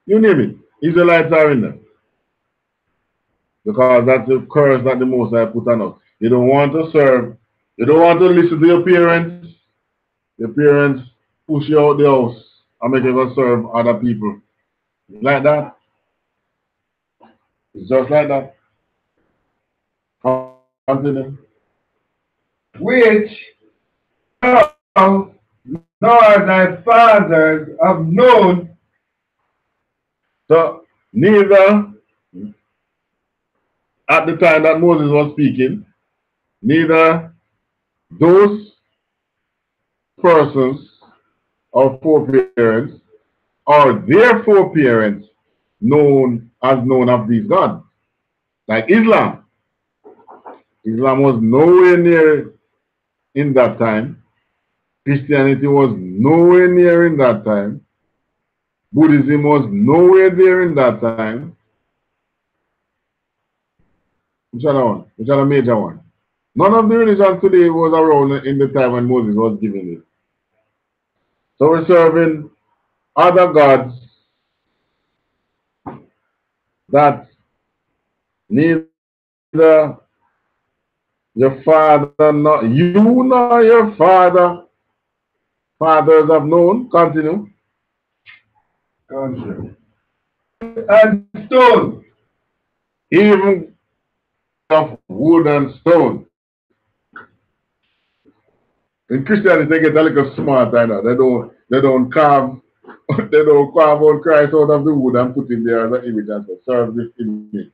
you name it. Israelites are in there. Because that's the curse that the Most High put on us. You don't want to serve. You don't want to listen to your parents. Your parents push you out the house and make you go serve other people. Like that. It's just like that. Continue. Which thou nor thy fathers have known, So neither at the time that Moses was speaking, neither those persons or foreparents or their foreparents known of these gods. Like Islam. Islam was nowhere near in that time. Christianity was nowhere near in that time. Buddhism was nowhere there in that time. Which other one? Which other major one? None of the religions today was around in the time when Moses was giving it. So we're serving other gods that neither your father, nor you, nor your fathers have known. Continue. And stone. Even of wood and stone. In Christianity, they get a little smart, I know. They don't carve they don't carve out Christ out of the wood and put him there as an image and say, serve this image.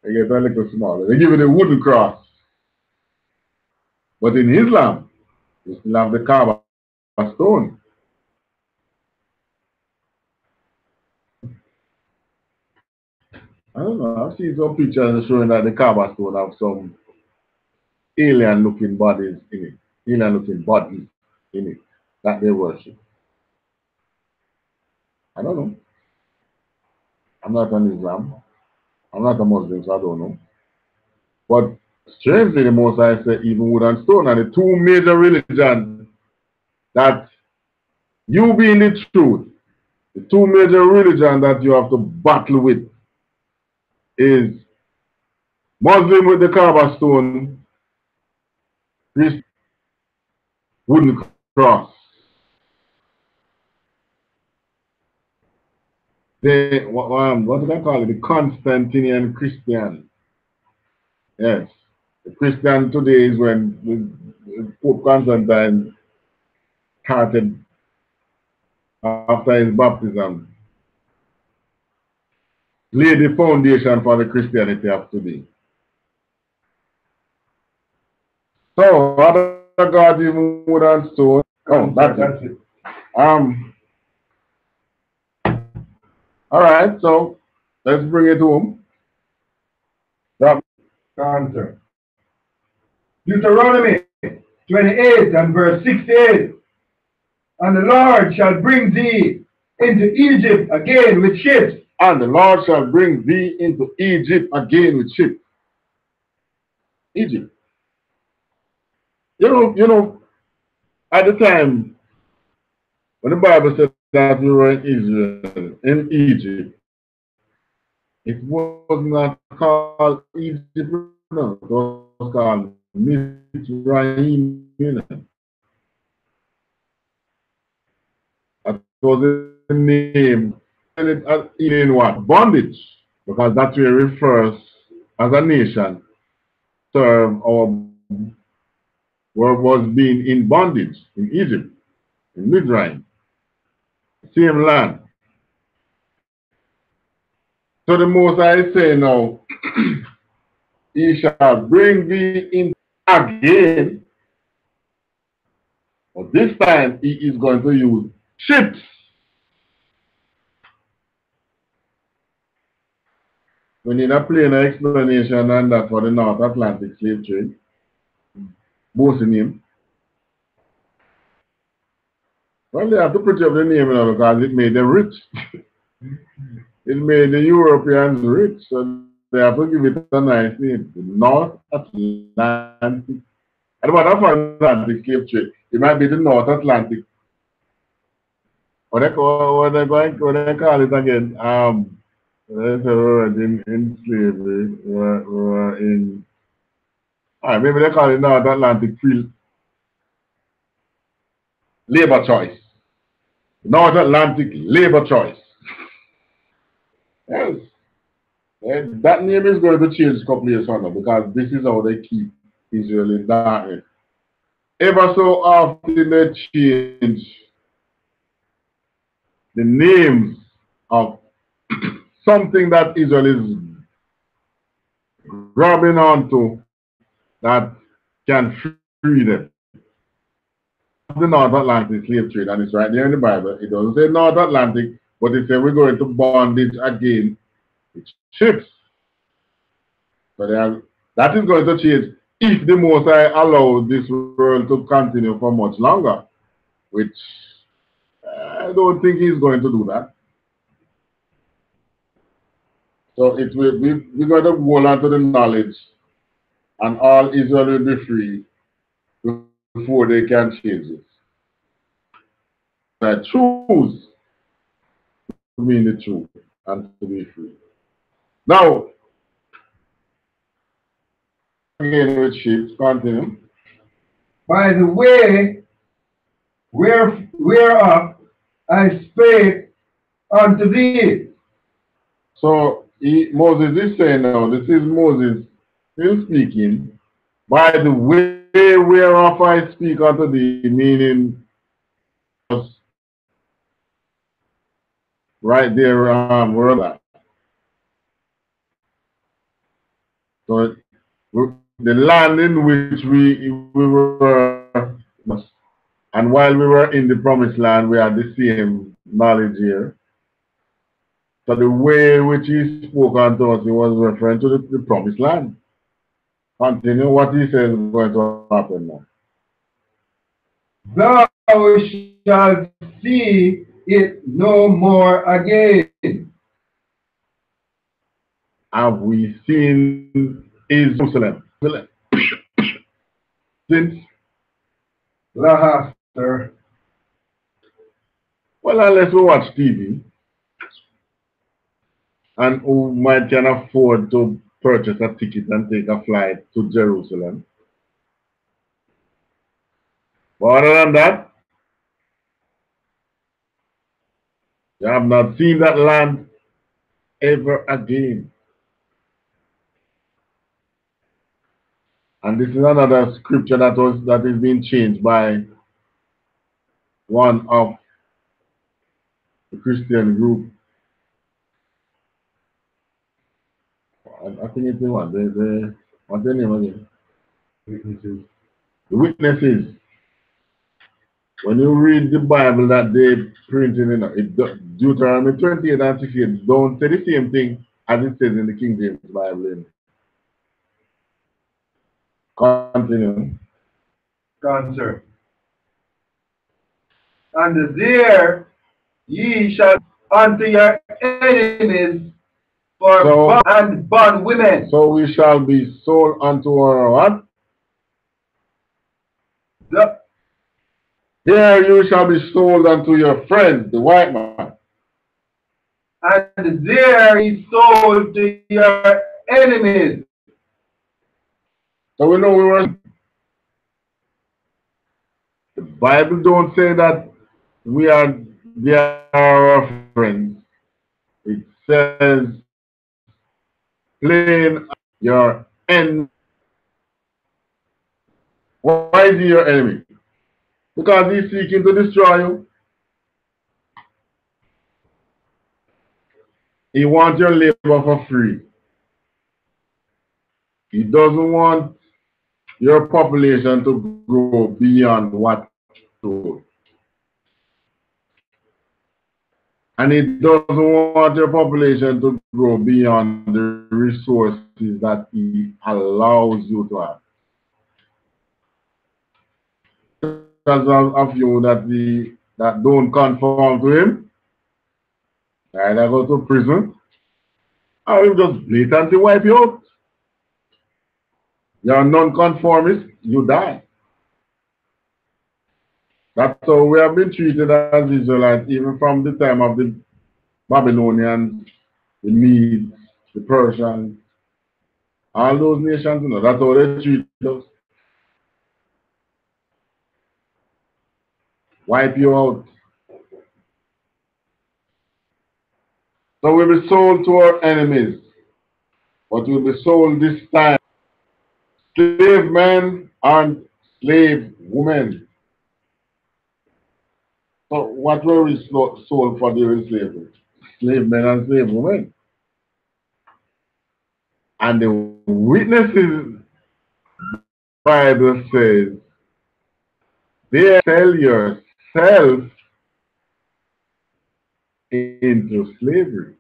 They get a little smaller. They give it a wooden cross. But in Islam, you still have the Kaaba stone. I don't know. I've seen some pictures showing that the Kaaba stone have some alien-looking bodies in it. Alien-looking bodies in it that they worship. I don't know. I'm not an Islam. I'm not a Muslim, so I don't know. But strangely, the most I say, even wood and stone are the two major religions that you being the truth, the two major religions that you have to battle with is Muslim with the Kaaba stone, Christian wooden cross. What do they call it? The Constantinian Christian. Yes. The Christian today is when Pope Constantine started after his baptism, laid the foundation for the Christianity of today. So, other gods even wood and stone. Oh, that's it. All right, so let's bring it home. Answer. Deuteronomy 28 and verse 68. And the Lord shall bring thee into Egypt again with ships. And the Lord shall bring thee into Egypt again with ships. Egypt. You know, at the time when the Bible said that we were in Israel, in Egypt, it was not called Egypt, no, it was called Mizraim. That was the name. And it in what? Bondage. Because that's where it refers as a nation term or was being in bondage in Egypt, in Midraim, same land. So the Most I say now, he shall bring thee in again, but this time he is going to use ships. We need a plain explanation on that for the North Atlantic slave trade. Both in him. Well, they have to put up the name now because it made them rich. It made the Europeans rich, so they have to give it a nice name. The North Atlantic. And what about Atlantic slave trade? It might be the North Atlantic. What they call it again? In slavery, were in. Maybe they call it North Atlantic field labor choice. North Atlantic labor choice. Yes. And that name is going to change a couple years from now because this is how they keep Israel in darkness. Ever so often they change the names of something that Israel is grabbing onto that can free them. The North Atlantic slave trade, and it's right there in the Bible. It doesn't say North Atlantic, but it says we're going to bondage again with ships. So that is going to change if the Most High allows this world to continue for much longer, which I don't think he's going to do that. So it will we're going to hold on to the knowledge, and all Israel will be free before they can change it. I choose to be in the truth and to be free. Now, again with ships, continue. By the way, whereof I spake unto thee. So Moses is saying now, this is Moses still speaking, by the way whereof I speak unto thee, meaning right there where that. So the land in which we were, and while we were in the promised land, we had the same knowledge here. So the way which he spoke unto us, he was referring to the promised land. Continue what he says is going to happen now. Thou shalt see it no more again. Have we seen Jerusalem since? Lahaster. Well, unless we watch TV, and who might can afford to purchase a ticket and take a flight to Jerusalem. But other than that, you have not seen that land ever again. And this is another scripture that is being changed by one of the Christian group. I think it's the one. What's the name again? Witnesses. The Witnesses. When you read the Bible that they printed in Deuteronomy 28 and 68, don't say the same thing as it says in the King James Bible. Continue. Answer. And there ye shall unto your enemies for bond women. So we shall be sold unto our what? Here you shall be sold unto your friend, the white man. And there he sold to your enemies. So we know we were. The Bible don't say that they are our friends. It says plain your enemy. Why is he your enemy? Because he's seeking to destroy you. He wants your labor for free. He doesn't want your population to grow beyond what to. And he doesn't want your population to grow beyond the resources that he allows you to have. Because of you that don't conform to him, either go to prison, or he'll just blatantly wipe you out. You're a non-conformist, you die. That's how we have been treated as Israelites, even from the time of the Babylonians, the Medes, the Persians, all those nations, that's how they treat us. Wipe you out. So we'll be sold to our enemies, but we'll be sold this time. Slave men and slave women. So what were we sold for during slavery? slave men and slave women. And the witnesses, Bible says, they sell yourself into slavery.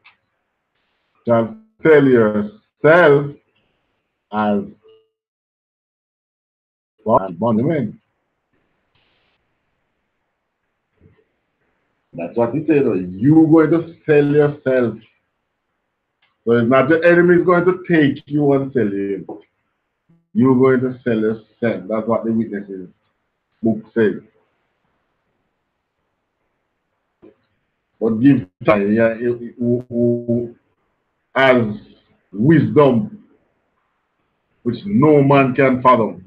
Shall sell yourself as bondmen. That's what he said. You're going to sell yourself. So it's not the enemy is going to take you and sell you. You're going to sell yourself. That's what the witnesses book says. But give time, yeah, who has wisdom which no man can fathom.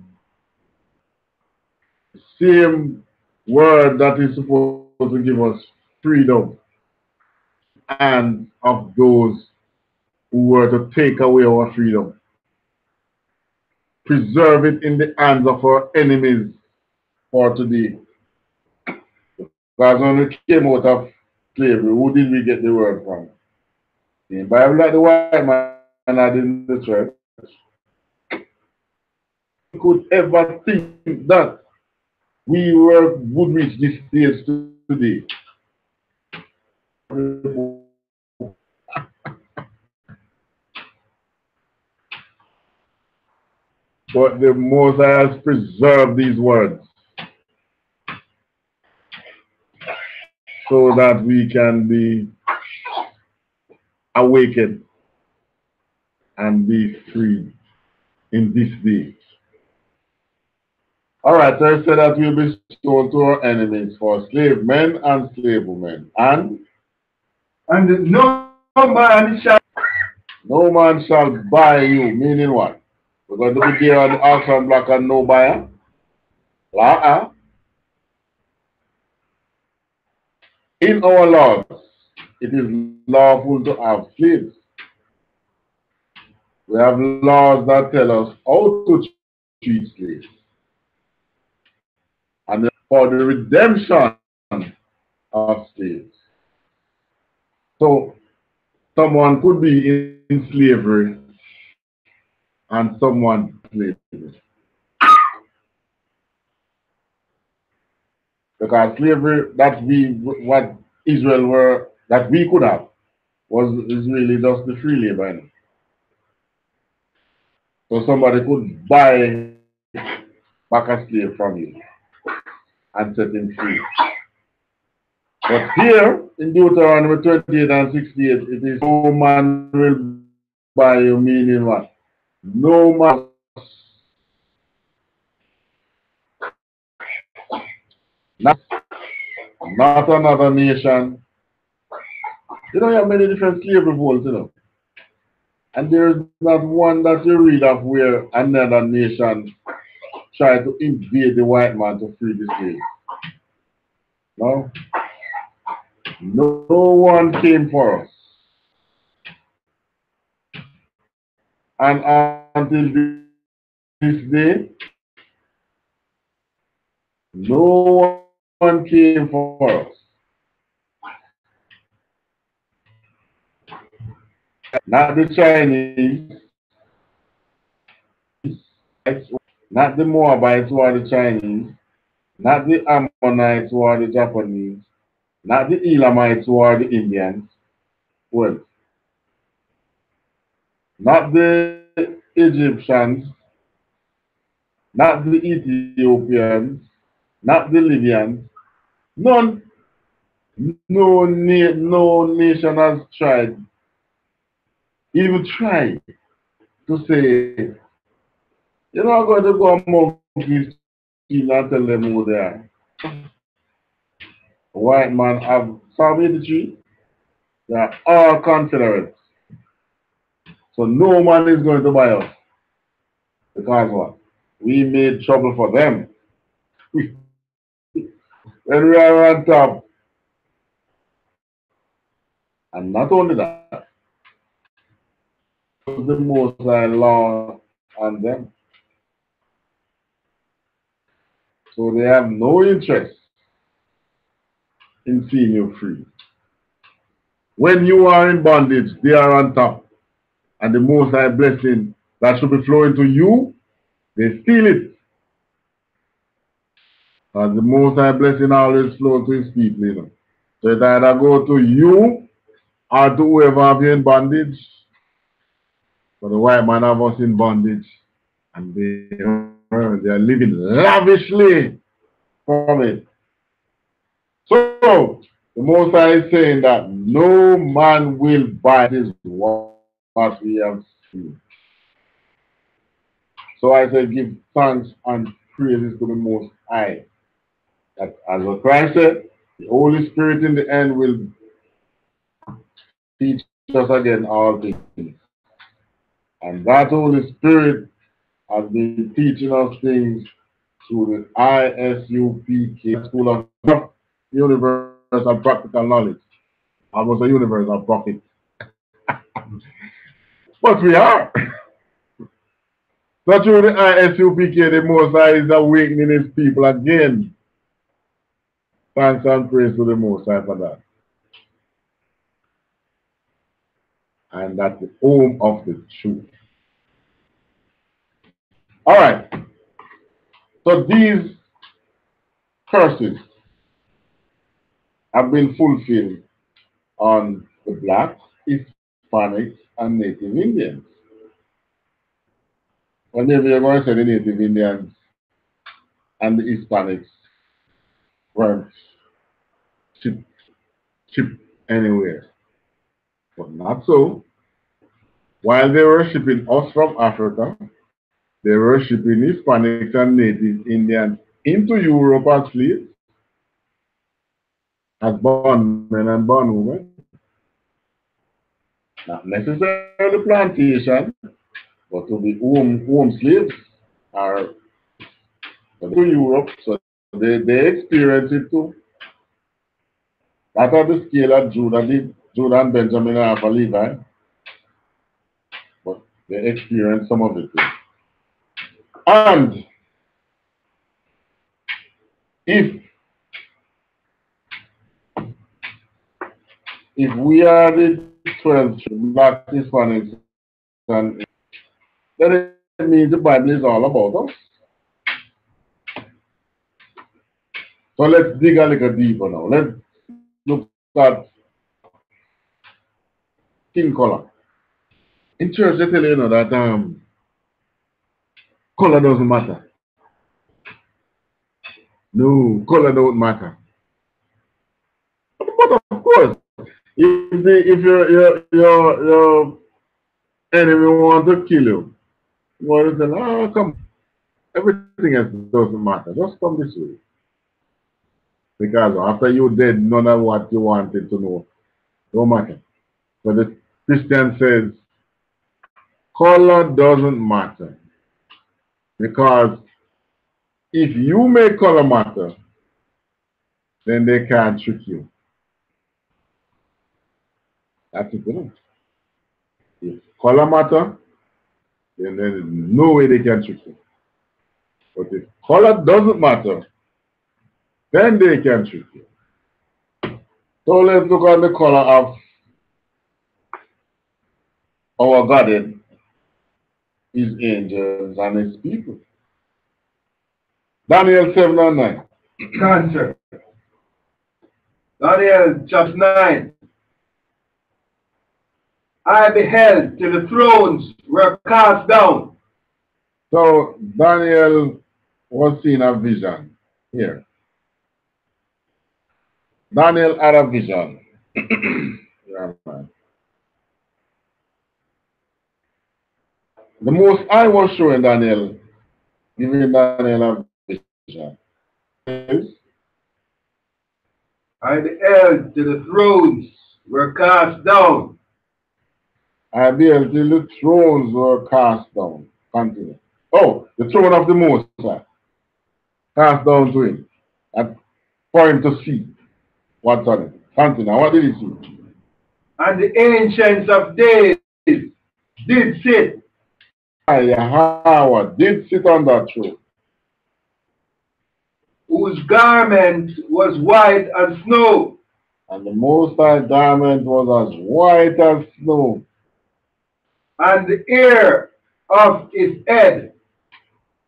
Same word that is supposed to give us freedom and of those who were to take away our freedom. Preserve it in the hands of our enemies for today. Because when we came out of slavery, who did we get the word from? The Bible like the white man had in the church. Could ever think that we would reach this stage today. But the Most High has preserved these words so that we can be awakened and be free in this day. All right, so I said that we'll be sold to our enemies for slave men and slave women. And no man shall buy you, meaning what? We're going to be there on the auction block and no buyer? In our laws, it is lawful to have slaves. We have laws that tell us how to treat slaves. And for the redemption of slaves. So, someone could be in slavery and someone slavery. Because slavery, what Israel were, that we could have, is really just the free labor. So somebody could buy back a slave from you and set him free. But here in Deuteronomy 28 and 68, it is no man will buy you, meaning what? No man. Not another nation. You know, you have many different slavery holds, you know. And there is not one that you read of where another nation tried to invade the white man to free the slaves. No? No one came for us. And until this day, no one came for us. Not the Chinese, not the Moabites who are the Chinese, not the Ammonites who are the Japanese, not the Elamites who are the Indians. Well, not the Egyptians, not the Ethiopians, not the Libyans. None. No nation has tried, even tried to say, you know, I'm going to go among these people and tell them who they are. White man have Psalm 83. They are all Confederates. So no man is going to buy us. Because what? We made trouble for them. When we are on top. And not only that, the Most High law on them. So they have no interest in seeing you free. when you are in bondage, they are on top. And the Most High blessing that should be flowing to you, they steal it. And the Most High blessing always flows to his people, you know. So it either go to you or to whoever have you in bondage. But the white man have us in bondage. And they are living lavishly from it. So, the Most High is saying that no man will buy this what we have seen. So I say give thanks and praises to the Most High. That as what Christ said, the Holy Spirit in the end will teach us again all things. And that Holy Spirit has been teaching us things through the I.S.U.P.K. School of Universal Practical Knowledge. Almost a universal prophet. But we are. So through the I.S.U.P.K, the Most High is awakening his people again. Thanks and praise to the Most High for that. And that's the home of the truth. All right. So these curses have been fulfilled on the blacks, Hispanics, and Native Indians. Well, maybe you're going to say the Native Indians and the Hispanics weren't shipped anywhere. But not so. While they were shipping us from Africa, they were shipping Hispanics and Native Indians into Europe as slaves, as bondmen and bondwomen. Not necessarily plantation, but to be home slaves are to Europe, so they experience it too. That are the scale that Judah did, Judah and Benjamin and for Levi, but they experienced some of it too. And if we are the 12 black Hispanics, and then it means the Bible is all about us. So let's dig a little deeper now. Let's look at skin color. In church, they tell you, that color doesn't matter. No, color don't matter. But of course, if your enemy wants to kill you, you want to say, oh, come, everything else doesn't matter. Just come this way. Because after you're dead, none of what you wanted to know don't matter. But the Christian says, color doesn't matter. Because if you make color matter, then they can't trick you. That's it, you know? If color matter, then there is no way they can trick you. But if color doesn't matter, then they can trick you. So let's look at the color of our garden, his angels and his people. Daniel 7 and 9. Answer. Daniel chapter 9. I beheld till the thrones were cast down. So Daniel was seeing a vision here. Daniel had a vision. Yeah, man. The Most High was showing Daniel, giving Daniel a vision. I beheld till the thrones were cast down. I beheld till the thrones were cast down. Continue. Oh, the throne of the Most High. Cast down to him. And for him to see what's on it. Continue. What did he see? And the ancients of days did sit. Yahweh did sit on that throne. Whose garment was white as snow. And the Most High garment was as white as snow. And the hair of his head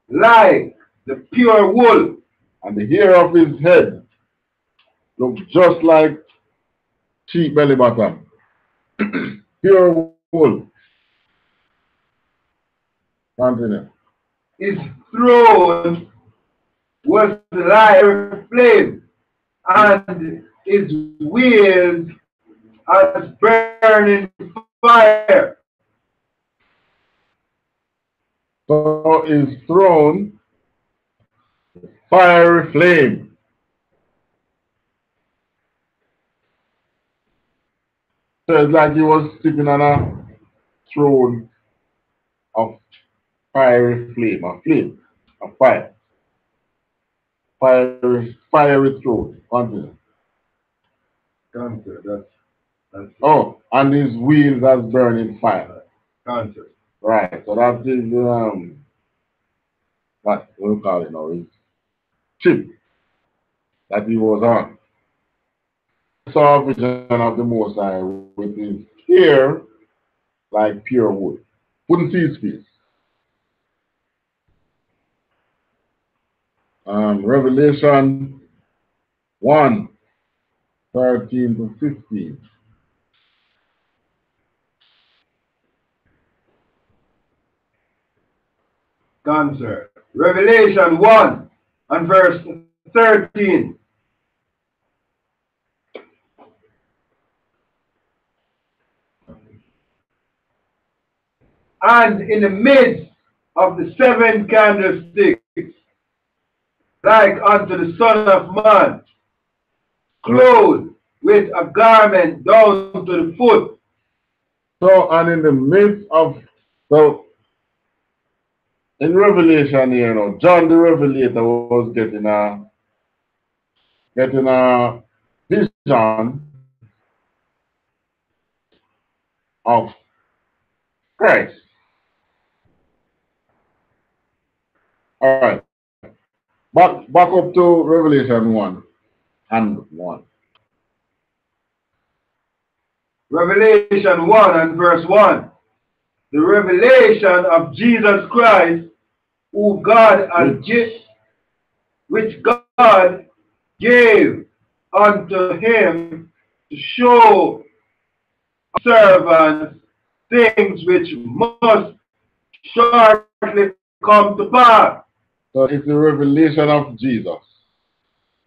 like the pure wool. And the hair of his head looked just like sheep belly bottom. Pure wool. Continue. His throne was like a flame, and his wheels as burning fire. So his throne, fiery flame. So it's like he was sitting on a throne of fiery flame, a fire. Fiery throne. Continue. Cancer, that's Oh, and his wheels as burning fire. cancer. Right. So that is what we call it now, his ship that he was on. Saw a vision of the Most High with his hair like pure wood. Couldn't see his face. Revelation 1:13 to 15. Cancer. Revelation 1 and verse 13. And in the midst of the seven candlesticks, like unto the Son of Man, clothed with a garment down to the foot. So, and in the midst of, so in Revelation here, John the Revelator was getting a vision of Christ. All right. Back up to Revelation 1:1. Revelation 1 and verse 1. The revelation of Jesus Christ, who God has which God gave unto him to show servants things which must shortly come to pass. So it's the revelation of Jesus.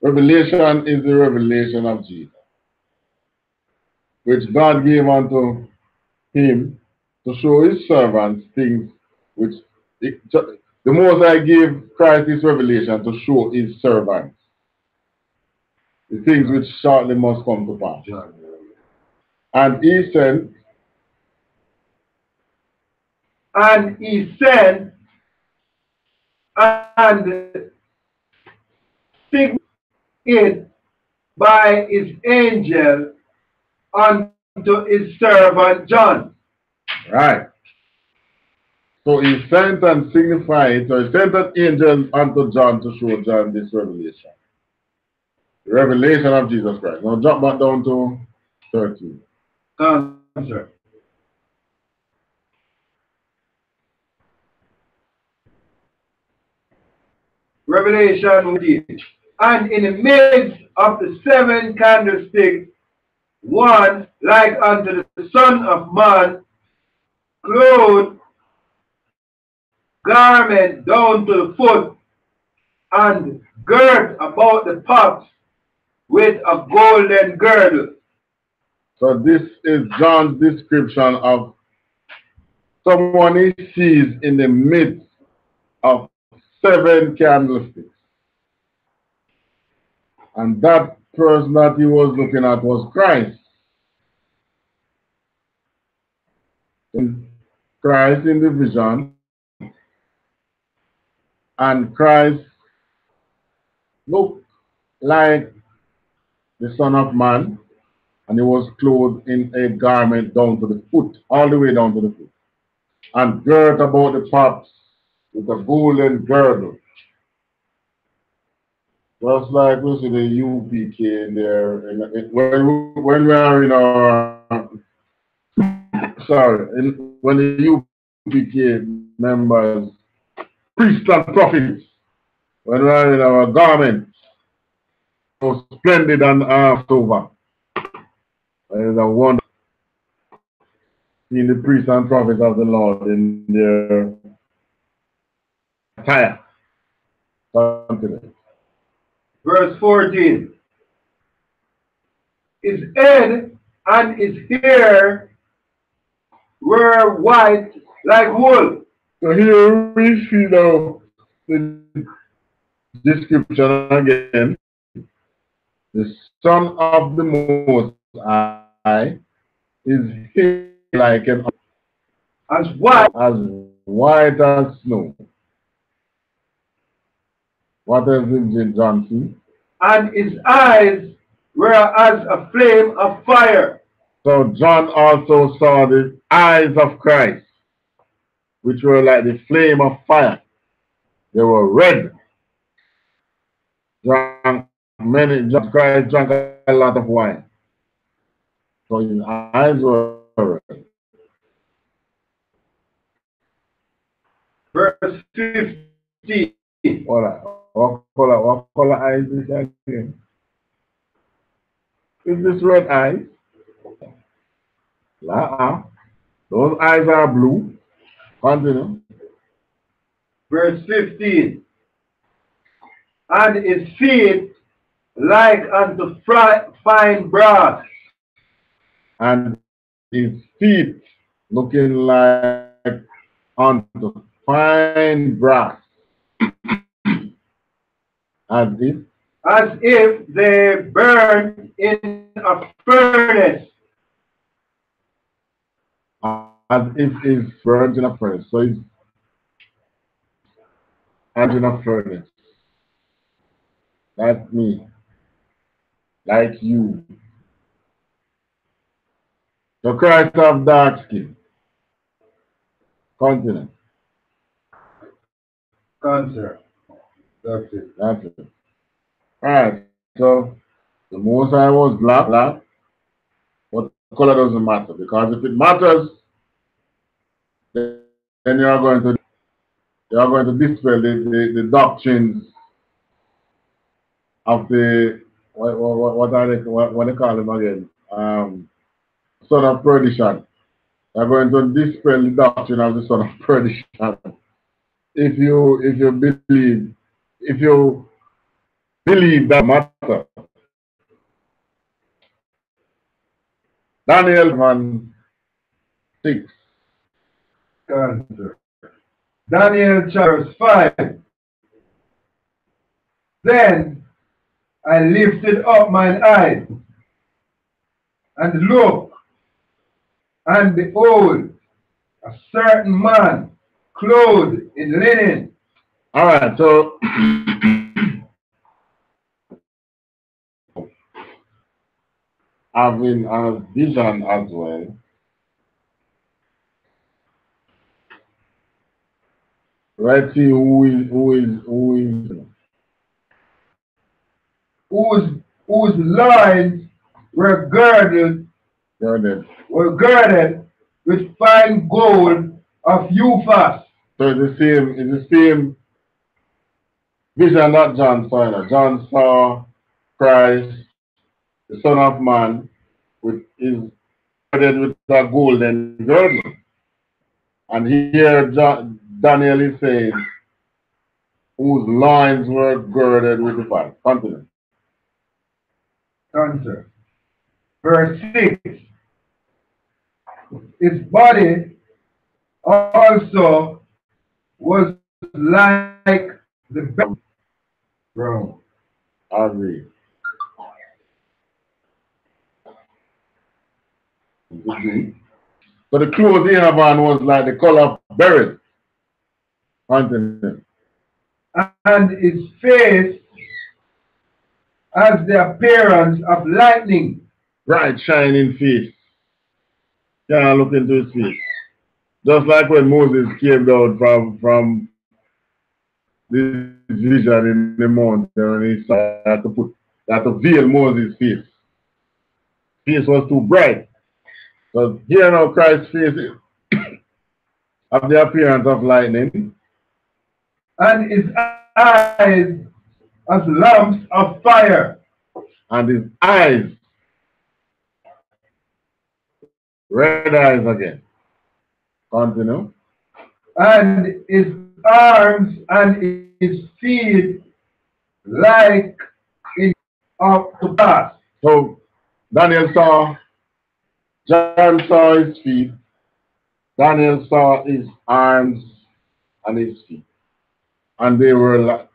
Revelation is the revelation of Jesus, which God gave unto him to show his servants things which the Most High gave Christ his revelation to show his servants the things which shortly must come to pass. And he sent and signed it by his angel unto his servant John. Right. So he sent and signified, so he sent an angel unto John to show John this revelation. The revelation of Jesus Christ. Now jump back down to 13. Answer. Revelation 1. And in the midst of the seven candlesticks, one like unto the Son of Man, clothed, garment down to the foot, and girt about the paps with a golden girdle. So this is John's description of someone he sees in the midst of seven candlesticks. And that person that he was looking at was Christ. Christ in the vision. And Christ looked like the Son of Man. And he was clothed in a garment down to the foot, all the way down to the foot. And girt about the paps with a golden girdle. Just like we see the UPK in there, when we are in our, when the UPK members, priests and prophets, when we are in our garments, so splendid and over. It is a wonder seeing the priests and prophets of the Lord in their attire. Continue. Verse 14. His head and his hair were white like wool. So here we see now the description again. The Son of the Most High is hair like an As white as snow. What else did John see? and his eyes were as a flame of fire. So John also saw the eyes of Christ, which were like the flame of fire. They were red. Christ drank a lot of wine. So his eyes were red. Verse 15. What color eyes is that again? Is this red eyes? Those eyes are blue. Continue. Verse 15. And his feet like unto fine brass. And his feet looking like unto fine brass. As if they burned in a furnace. As if it's burnt in a furnace. So it's burnt in a furnace. That's me. Like you. So Christ have dark skin. Continent. Cancer. That's it. That's it. Alright. So the Most High was black. But color doesn't matter. Because if it matters, then you are going to dispel the doctrines of the what they call them again? Son of perdition. They're going to dispel the doctrine of the son of perdition. If you believe that matter. Daniel 1:6. Cancer. Daniel chapter 5. Then I lifted up mine eyes and looked, and behold, a certain man clothed in linen. All right, so having a vision as well. Let's see whose loins were girded with fine gold of Uphaz. So it's the same vision that John saw. John saw Christ, the Son of Man, with his girded with a golden girdle. And here Daniel is saying, whose loins were girded with the fire. Continue. Answer. Verse 6. His body also was like the brown. I agree. So the clothes he had on was like the color of berries. Continue. And his face has the appearance of lightning. Bright shining face. Can't look into his face. Just like when Moses came down from this vision in the mountain and he started to veil Moses' face. Face was too bright. So here now Christ's face have the appearance of lightning. And his eyes as lamps of fire. And his eyes, red eyes again. Continue. And his arms and his feet like in of the past. So Daniel saw, John saw his feet, Daniel saw his arms and his feet. And they were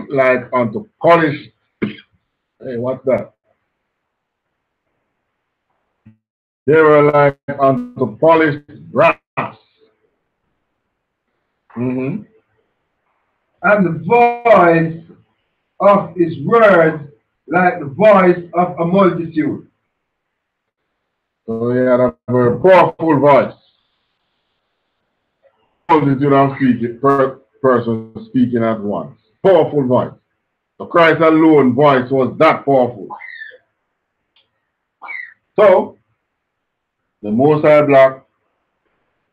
like unto polished. Hey, what's that? They were like unto polished brass. Mm-hmm. And the voice of his words like the voice of a multitude. So he had a very powerful voice. Multitude of persons speaking at once. Powerful voice. So Christ alone voice was that powerful. So the Most High black,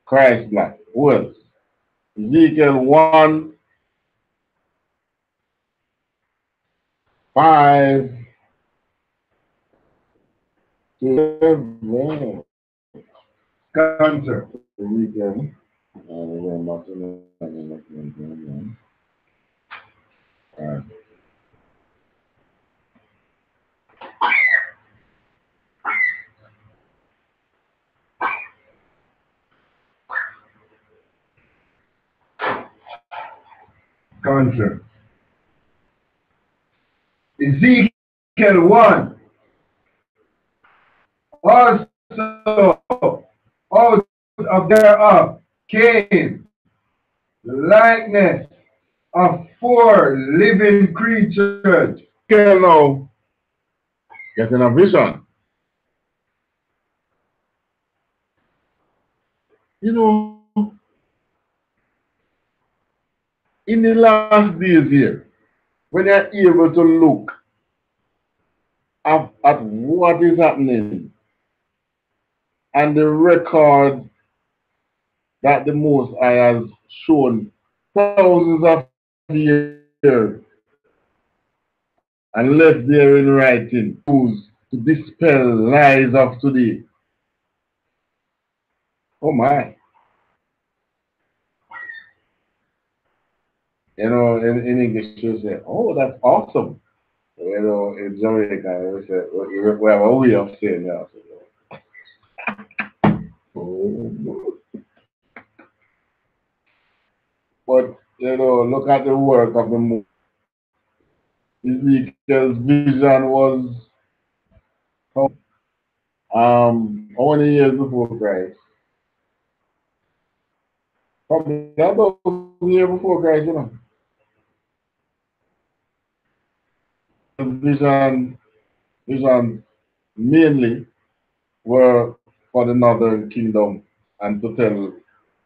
Christ black. Who else? Ezekiel 1, 5 to 7. Cancer. Ezekiel. Cancer. Ezekiel 1. Also, out of thereof came the likeness of 4 living creatures. Okay, now, getting a vision. You know, in the last days here, when you're able to look at what is happening and the record that the Most High has shown thousands of years and left there in writing to dispel lies of today. Oh my. You know, in English you say, oh, that's awesome. You know, in Jamaica, we say, we have a way of saying that. Oh. But, you know, look at the work of the moon. Ezekiel's vision was how many years before Christ? Probably about a year before Christ, you know. Vision mainly were for the northern kingdom and to tell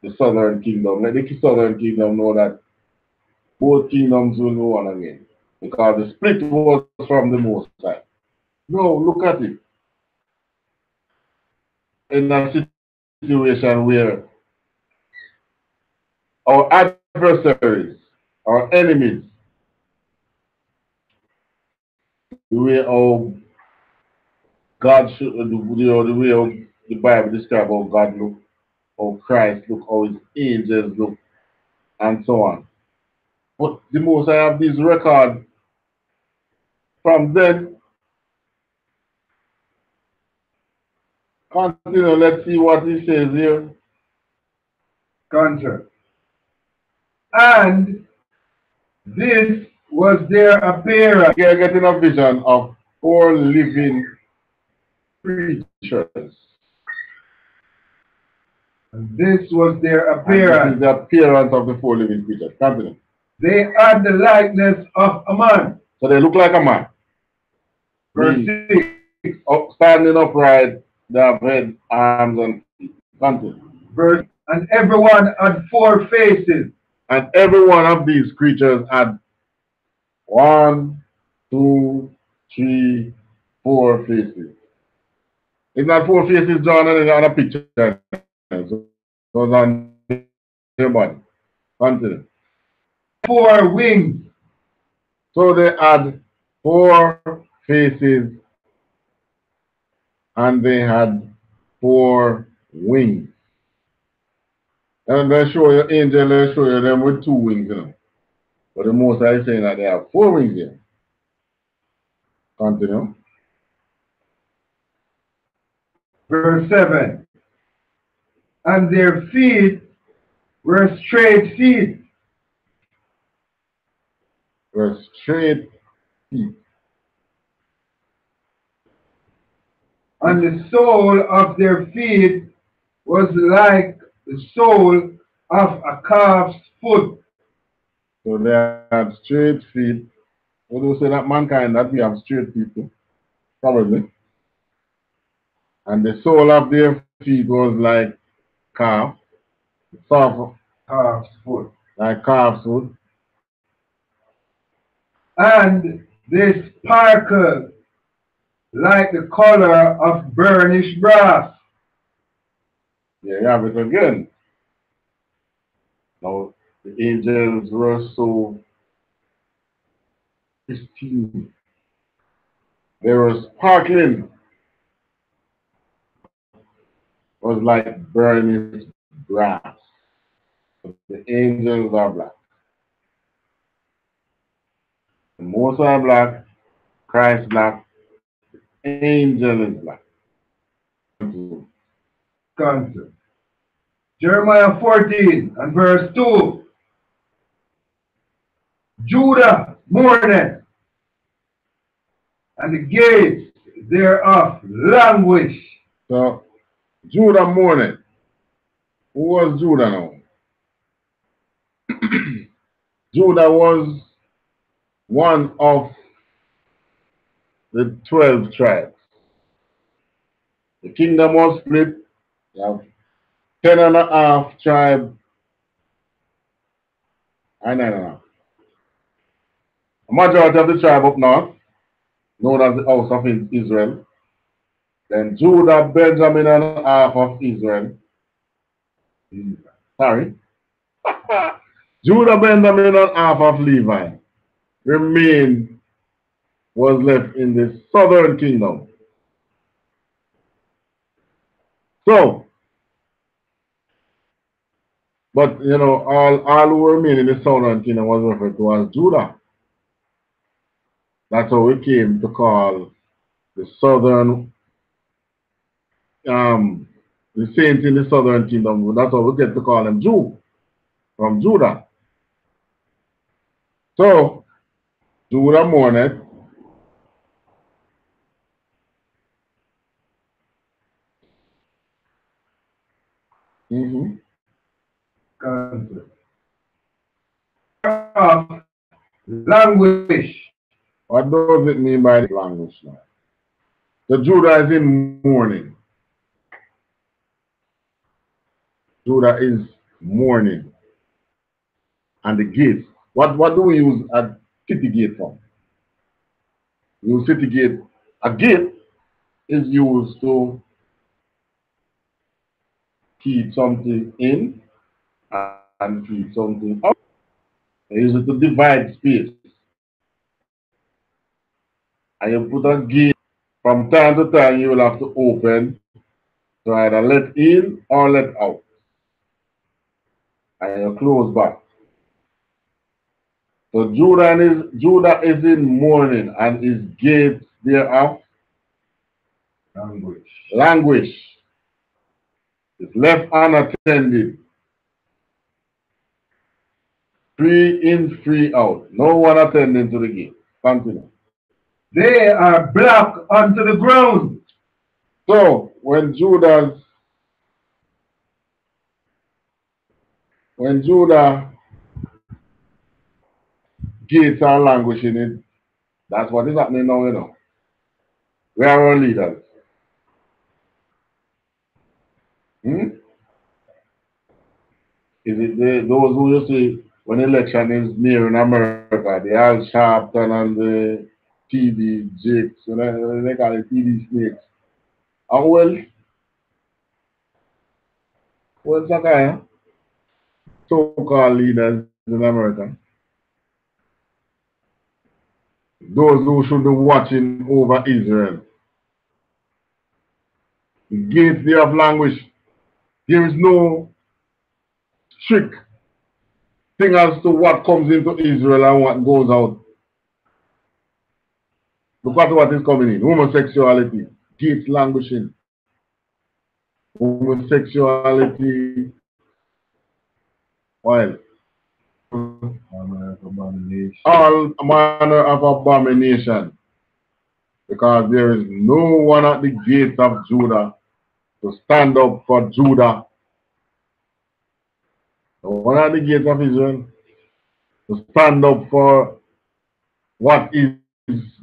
the southern kingdom, let the southern kingdom know that both kingdoms will go on again. Because the split was from the Most High. No, look at it. In a situation where our adversaries, our enemies, the way how God should, the way how the Bible describes how God look, how Christ look, how his angels look, and so on. But the Most I have this record from then. Continue, let's see what he says here. Cancer. And this was their appearance. We are getting a vision of 4 living creatures. And this was their appearance. And this is the appearance of the 4 living creatures. Continue. They had the likeness of a man. So they look like a man. Verse 6. Standing upright, they have head, arms, and feet. Continue. Verse, and everyone had 4 faces. And every one of these creatures had 1, 2, 3, 4 faces. It's not 4 faces drawn on a picture. So it's on your body. Continue. 4 wings. So they had 4 faces and they had 4 wings. And they show you angel, they show you them with 2 wings, you know. But the most I saying that they have 4 wings here. Continue. Verse 7. And their feet were straight feet. Were straight feet. And the sole of their feet was like the sole of a calf's foot. So they had straight feet. What do you say that mankind that we have straight feet too? Probably. And the sole of their feet was like calf. Soft. Calf's foot. Like calf's foot. And they sparkled like the color of burnished brass. Yeah, you have it again. Now, the angels were so pristine. They were sparkling. It was like burnished brass. The angels are black. Most are black. Christ black. Angel is black. Concert. Jeremiah 14 and verse 2. Judah mourneth, and the gates thereof languish. So, Judah mourned. Who was Judah now? Judah was one of the 12 tribes. The kingdom was split. You have 10 and a half tribes and 9 and a half. A majority of the tribe up north, known as the house of Israel. Then Judah, Benjamin, and half of Israel. Sorry. Judah, Benjamin, and half of Levi remain was left in the southern kingdom. So, but you know, all who remain in the southern kingdom was referred to as Judah. That's how we came to call the southern the saints in the southern kingdom. That's how we get to call them Jew from Judah. So Judah mourned. Concert. Languish. What does it mean by the language now? The Judah is in mourning. Judah is mourning. And the gates. What do we use a city gate for? We use city gate. A gate is used to keep something in and keep something out. They use it to divide space. And you put a gate. From time to time, you will have to open to either let in or let out. And you close back. So Judah is in mourning, and his gates thereof languish. Is left unattended. Free in, free out. No one attending to the gate. Continue. They are black unto the ground. So when Judah gates are languishing it, that's what is happening now, you know. Where are our leaders? Is it those who you see when election is near in America, the Al Sharpton and the TD Jakes, they call it TD Snakes. And well, Sakaya, so-called leaders in America, those who should be watching over Israel, the gates they have language, there is no strict thing as to what comes into Israel and what goes out. Look at what is coming in. Homosexuality, gates languishing. Homosexuality, well, all manner of abomination. Because there is no one at the gates of Judah to stand up for Judah. No one at the gates of Israel to stand up for what is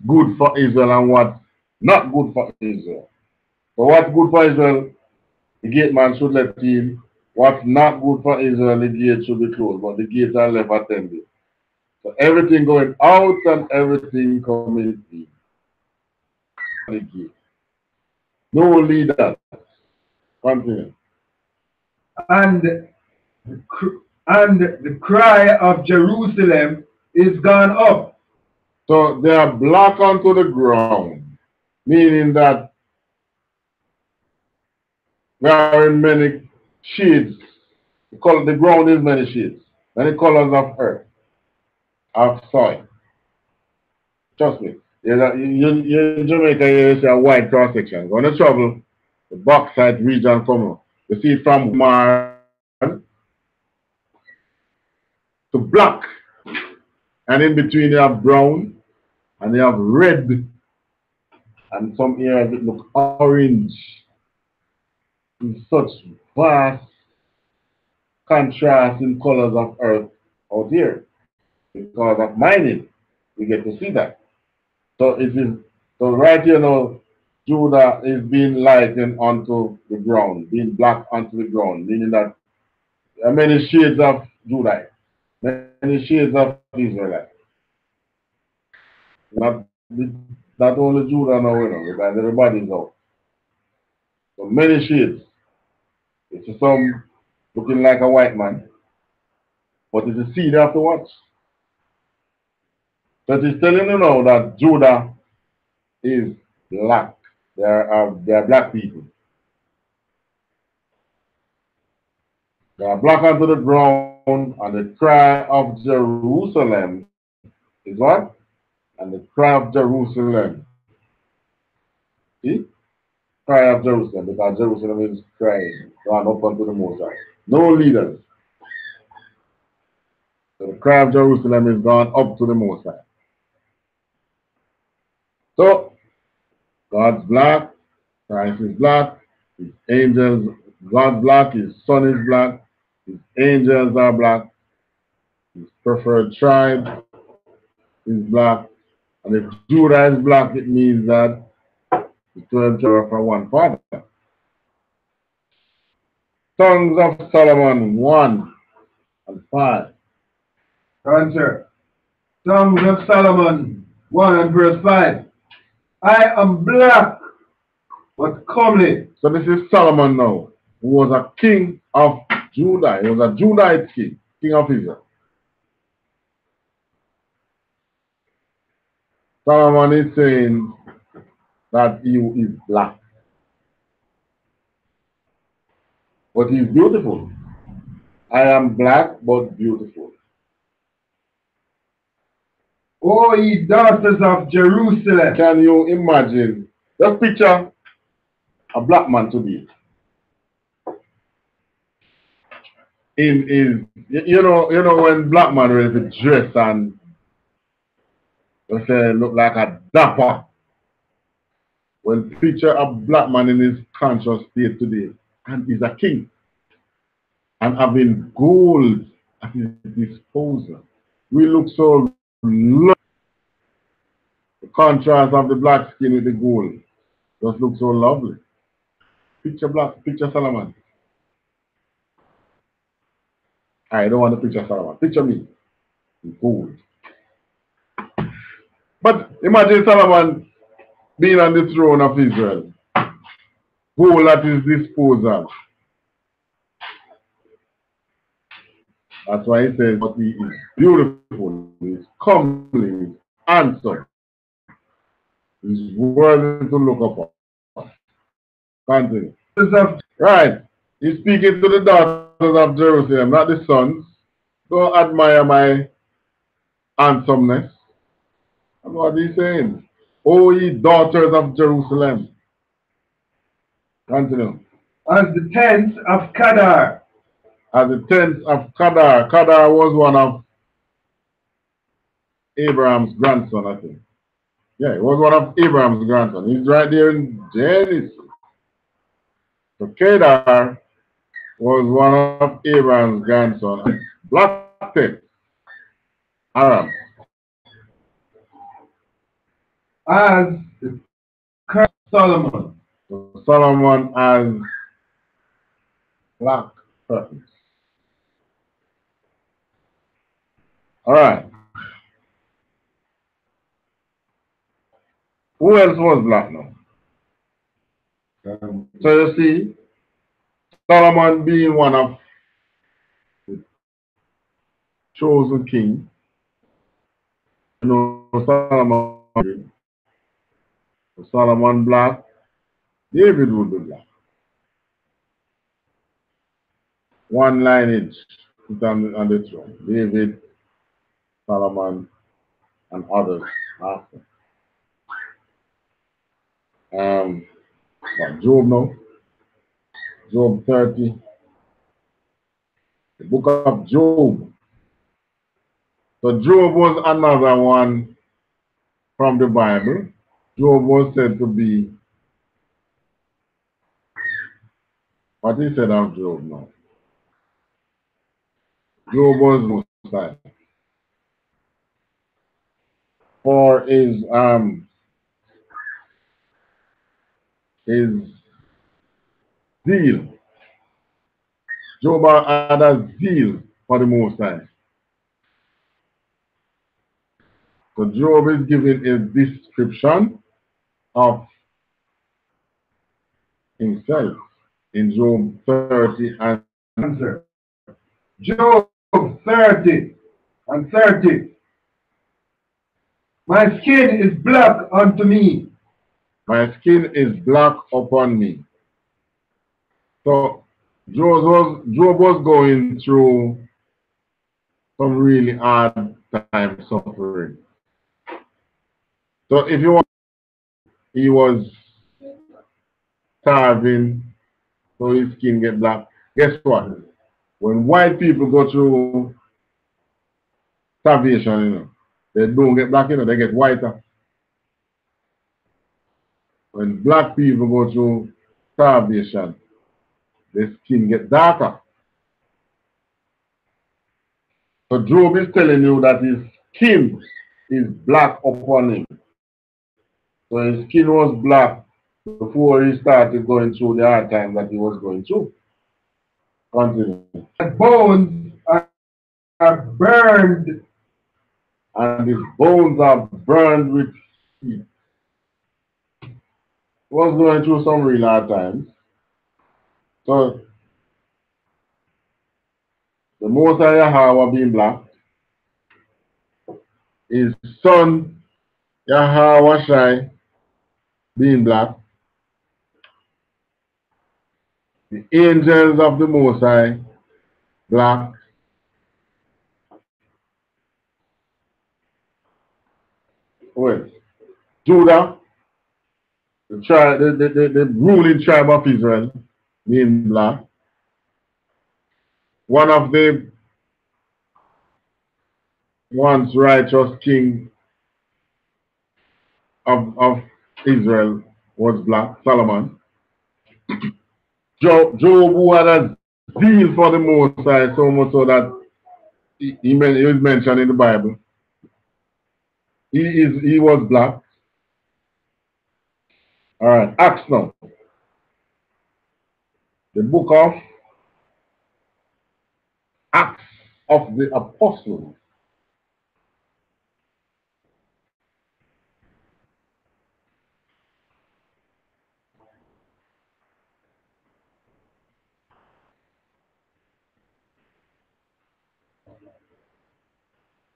good for Israel and what not good for Israel. So what's good for Israel, the gate man should let in. What's not good for Israel, the gate should be closed, but the gates are left attended. So everything going out and everything coming in. The gate. No leader. Continue. And the cry of Jerusalem is gone up. So they are black onto the ground, meaning that there are in many shades. The ground is many shades. Many colors of earth, of soil. Trust me. You in Jamaica, you see a wide cross section. When you travel, the bauxite region come up. You see from Mars to black. And in between you have brown and you have red. And some areas it look orange. In such vast contrast in colors of earth out here. Because of mining, we get to see that. So it is so right here now, Judah is being lightened onto the ground, being black onto the ground, meaning that there are many shades of Judah, many shades of Israelite. Not only Judah now, because everybody's out. So many shades. It's some looking like a white man, but it's a seed you have to watch. But it's telling you now that Judah is black. They are black people. They are black onto the ground, and the cry of Jerusalem is what? And the cry of Jerusalem. See? Cry of Jerusalem, because Jerusalem is crying, gone up unto the Most High. No leaders. So the cry of Jerusalem is gone up to the Most High. So, God's black, Christ is black, his angels, God's black, his son is black, his angels are black, his preferred tribe is black, and if Judah is black, it means that the 12 tribes are from one father. Songs of Solomon 1 and 5. Answer. Songs of Solomon 1 and verse 5. I am black, but comely. So this is Solomon now, who was a king of Judah. He was a Judahite king, king of Israel. Solomon is saying that he is black. But he's beautiful. I am black, but beautiful. O ye daughters of Jerusalem. Can you imagine? Just picture a black man today. You know when black man really dress and let's say look like a dapper. When picture a black man in his conscious state today, and he's a king, and having gold at his disposal, we look so lovely. The contrast of the black skin with the gold just looks so lovely. Picture Solomon. I don't want to picture Solomon. Picture me. Gold. But imagine Solomon being on the throne of Israel. Gold at his disposal. That's why he says, but he is beautiful, he is comely, he is handsome. He is worthy to look upon. Continue. Right. He's speaking to the daughters of Jerusalem, not the sons. Don't admire my handsomeness. That's what he's saying. O ye daughters of Jerusalem. Continue. As the tents of Kedar. As the tents of Kedar. Kedar was one of Abraham's grandson, I think. Yeah, he was one of Abraham's grandson. He's right there in Genesis. So Kedar was one of Abraham's grandson. Black tent. Aram. As the curse Solomon. So Solomon has black curtains. All right. Who else was black now? So you see, Solomon being one of the chosen king, you know, Solomon black, David would be black. One lineage on the throne. David, Solomon, and others after. But Job now, Job 30, the book of Job. So Job was another one from the Bible. Job was said to be, what he said of Job now. Job was most high. For his zeal. Job had a zeal for the Most High. So Job is giving a description of himself in Job 30 and Answer. Job 30 and 30. My skin is black unto me. my skin is black upon me. So Job was going through some really hard time suffering. So if you want, he was starving, so his skin get black. Guess what? When white people go through starvation, you know, they don't get black, you know, they get whiter. When black people go through starvation, their skin get darker. So Job is telling you that his skin is black upon him. So his skin was black before he started going through the hard time that he was going through. Continue. And bones are burned. And his bones are burned with heat. He was going through some real hard times. So the Most High Yahweh being black, his son Yahweh Shai being black, the angels of the Most High black, well, Judah, the ruling tribe of Israel being black, one of the once righteous king of Israel was black, Solomon. Job, who had a zeal for the Most High, so much so that he was mentioned in the Bible. He was black. All right, Acts now. The book of Acts of the Apostles.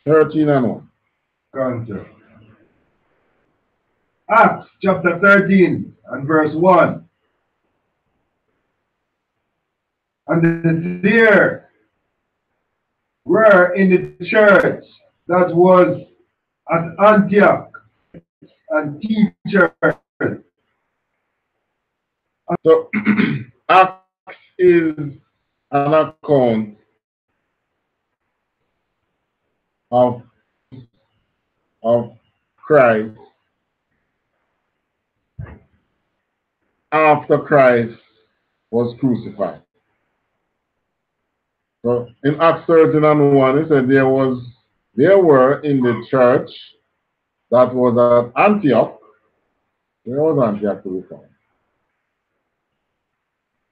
13 and 1. Cancer. Acts chapter 13 and verse 1. And there were in the church that was at Antioch and teachers. So, Acts is an account of Christ after Christ was crucified. So in Acts 13 and 1, it said there were in the church that was at Antioch. Where was Antioch to be found?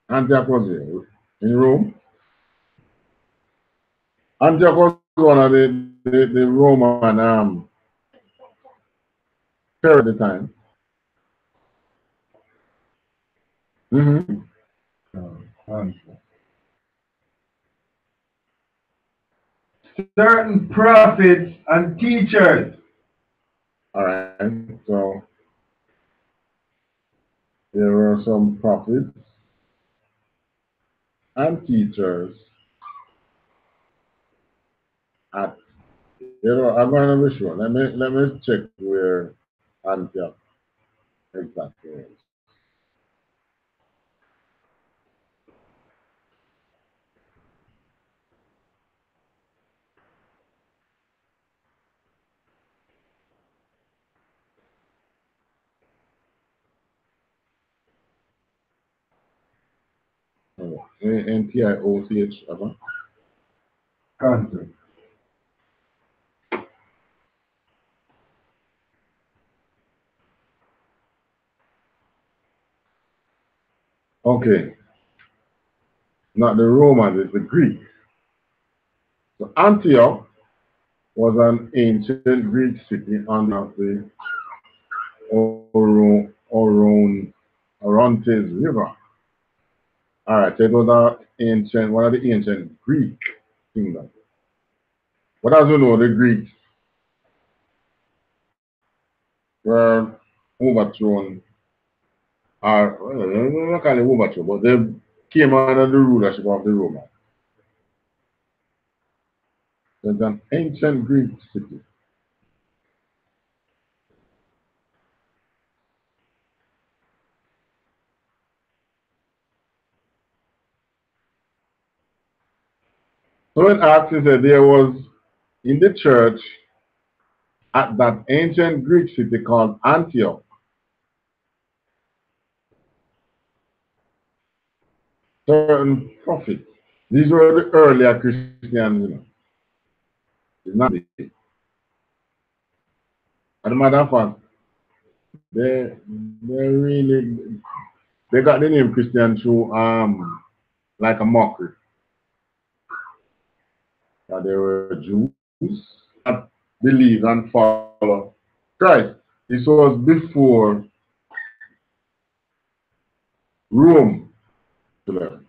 Antioch was here in Rome. Antioch was one of the Roman period at the time. Certain prophets and teachers. All right, so there were some prophets and teachers at. I'm going to be sure. Let me check where Antioch exactly is. Antioch, Cancer. Okay, not the Romans, it's the Greek. So Antioch was an ancient Greek city on the Orontes River. All right, so it was one of the ancient Greek kingdoms. But as you know, the Greeks were overthrown, or well, not call it overthrown, but they came under the rulership of the Romans. It's an ancient Greek city. So in Acts, it said there was in the church at that ancient Greek city called Antioch. Certain prophets. These were the earlier Christians, you know. It's not the. As a matter of fact, they got the name Christian through like a mockery. That they were Jews that believe and follow Christ. This was before Rome to them.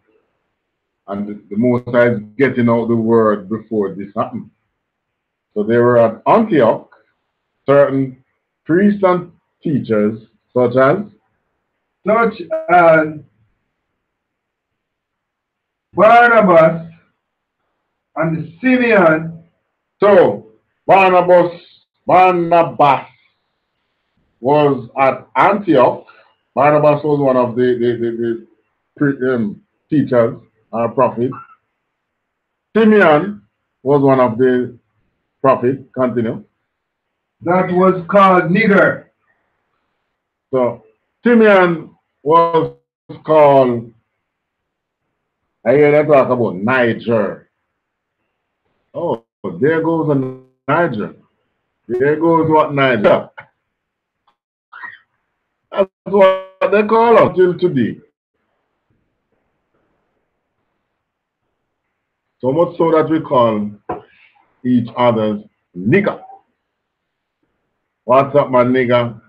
And the Most High is getting out the word before this happened. So they were at Antioch, certain priests and teachers, such as Barnabas and Simeon. So Barnabas was at Antioch. Barnabas was one of the teachers or prophets. Simeon was one of the prophets. Continue. That was called nigger. So Simeon was called, I hear them talk about Niger. Oh, there goes a Niger. There goes what Niger. That's what they call us till today. So much so that we call each other nigger. What's up, my nigger?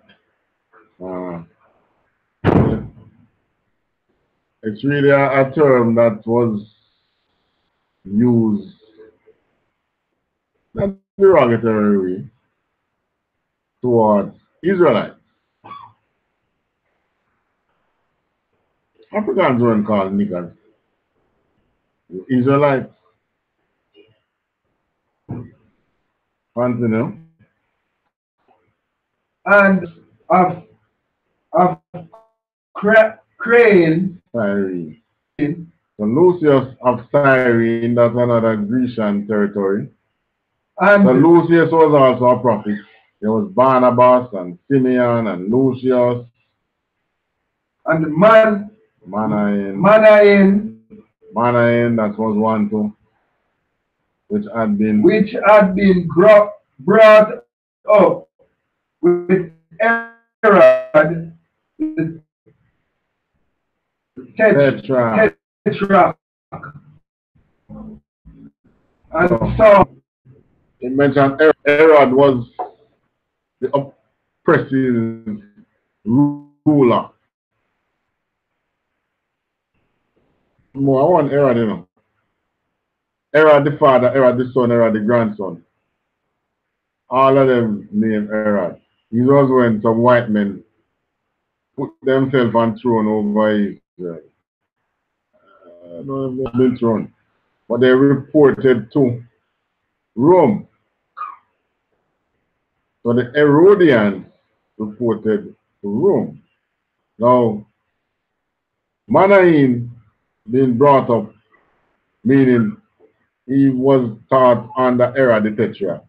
It's really a term that was used not derogatory way towards Israelites. Africans weren't called niggers. Israelites. Continue. And of Crane, Cyrene. So Lucius of Cyrene, that's another Grecian territory. and So Lucius was also a prophet. There was Barnabas and Simeon and Lucius, and Manaen, Manaen, that was one too, which had been brought up with Herod the Tetrarch. And so It mentioned Herod was the oppressive ruler. More, I want Herod, you know. Herod the father, Herod the son, Herod the grandson. All of them named Herod. He was when some white men put themselves on throne over Israel. No, they've been thrown. But they reported to Rome. So the Herodians reported to Rome. Now, Manaen being brought up, meaning he was taught under Herod the Tetrarch.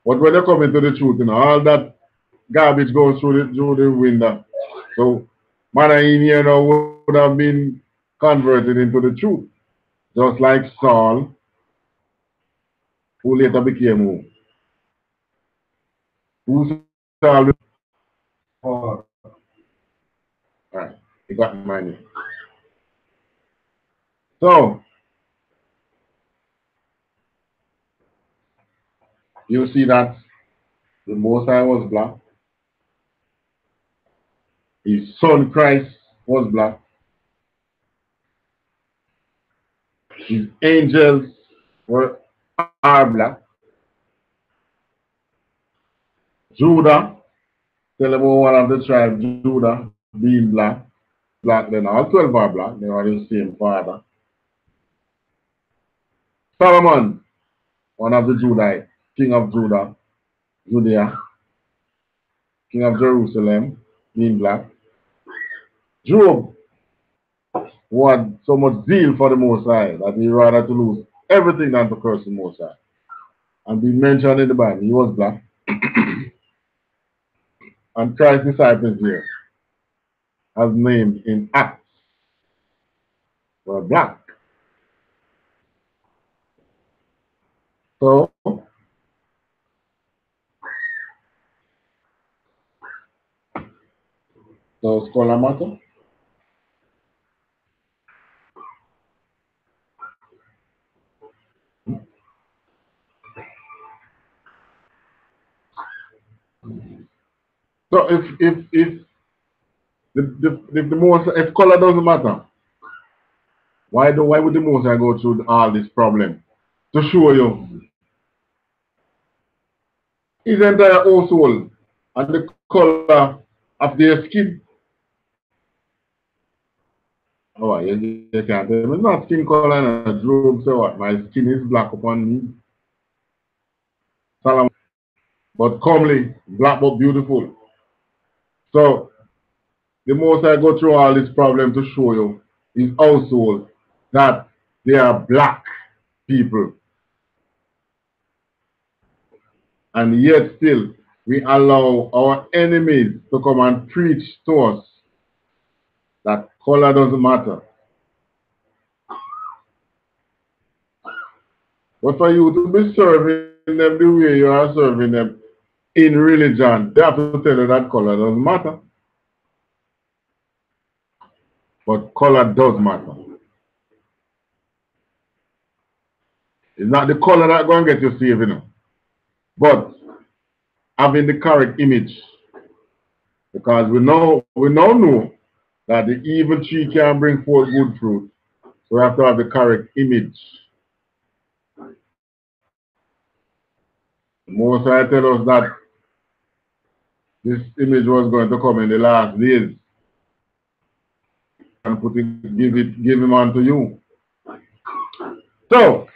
But when they come into the truth, you know, all that garbage goes through the window. So Manaen here now would have been converted into the truth. Just like Saul, who later became who? Who Saul? Alright, you got my name. So, you see that the Most High was black. His son Christ was black. His angels are black. Judah, tell about one of the tribes, Judah, being black. Black, then all 12 are black. They are the same father. Solomon, one of the Judites, king of Judah, Judea, king of Jerusalem, being black. Job, who had so much zeal for the Most High that he rather to lose everything than to curse the Most High. And being mentioned in the Bible, he was black. And Christ's disciples here, as named in Acts, were black. So, scholar matter. So if the most, if color doesn't matter, why would the Most High go through all this problem to show you his entire household and the color of their skin? Oh, you can't tell me. It's not skin color and a robe, so what? My skin is black upon me. Salam, but comely, black but beautiful. So the Most I go through all this problem to show you his household that they are black people. And yet still we allow our enemies to come and preach to us that color doesn't matter. But for you to be serving them the way you are serving them in religion, they have to tell you that color doesn't matter. But color does matter. It's not the color that going to get you saved, you know. But having the correct image. Because we now know that the evil tree can bring forth good fruit. So we have to have the correct image. Most I tell us that this image was going to come in the last days and give him unto you. So,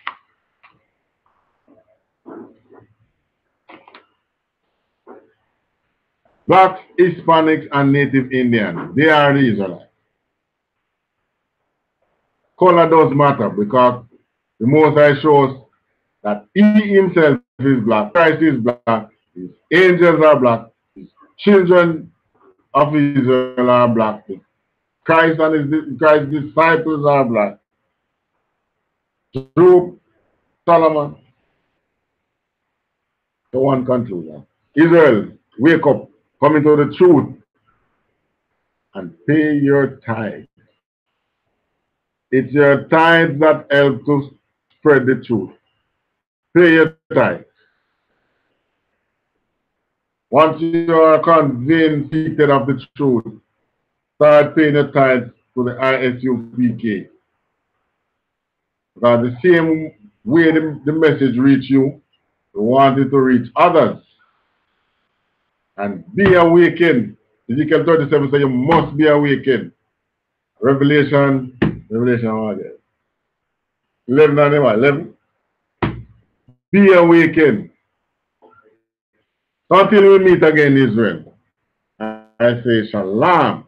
Blacks, Hispanics, and Native Indians, they are the Israelites. Color does matter because the Most High shows that He Himself is black, Christ is black, His angels are black, His children of Israel are black, Christ and Christ's disciples are black. Through Solomon, the one conclusion. Israel, wake up, come into the truth, and pay your tithe. It's your tithe that helps to spread the truth. Pay your tithe. Once you are convinced of the truth, start paying your tithe to the I.S.U.P.K. Because the same way the message reach you, you want it to reach others. And be awakened. Ezekiel 37 says you must be awakened. Revelation what again? 11 and 11. Be awakened. Until we meet again in Israel. I say shalom.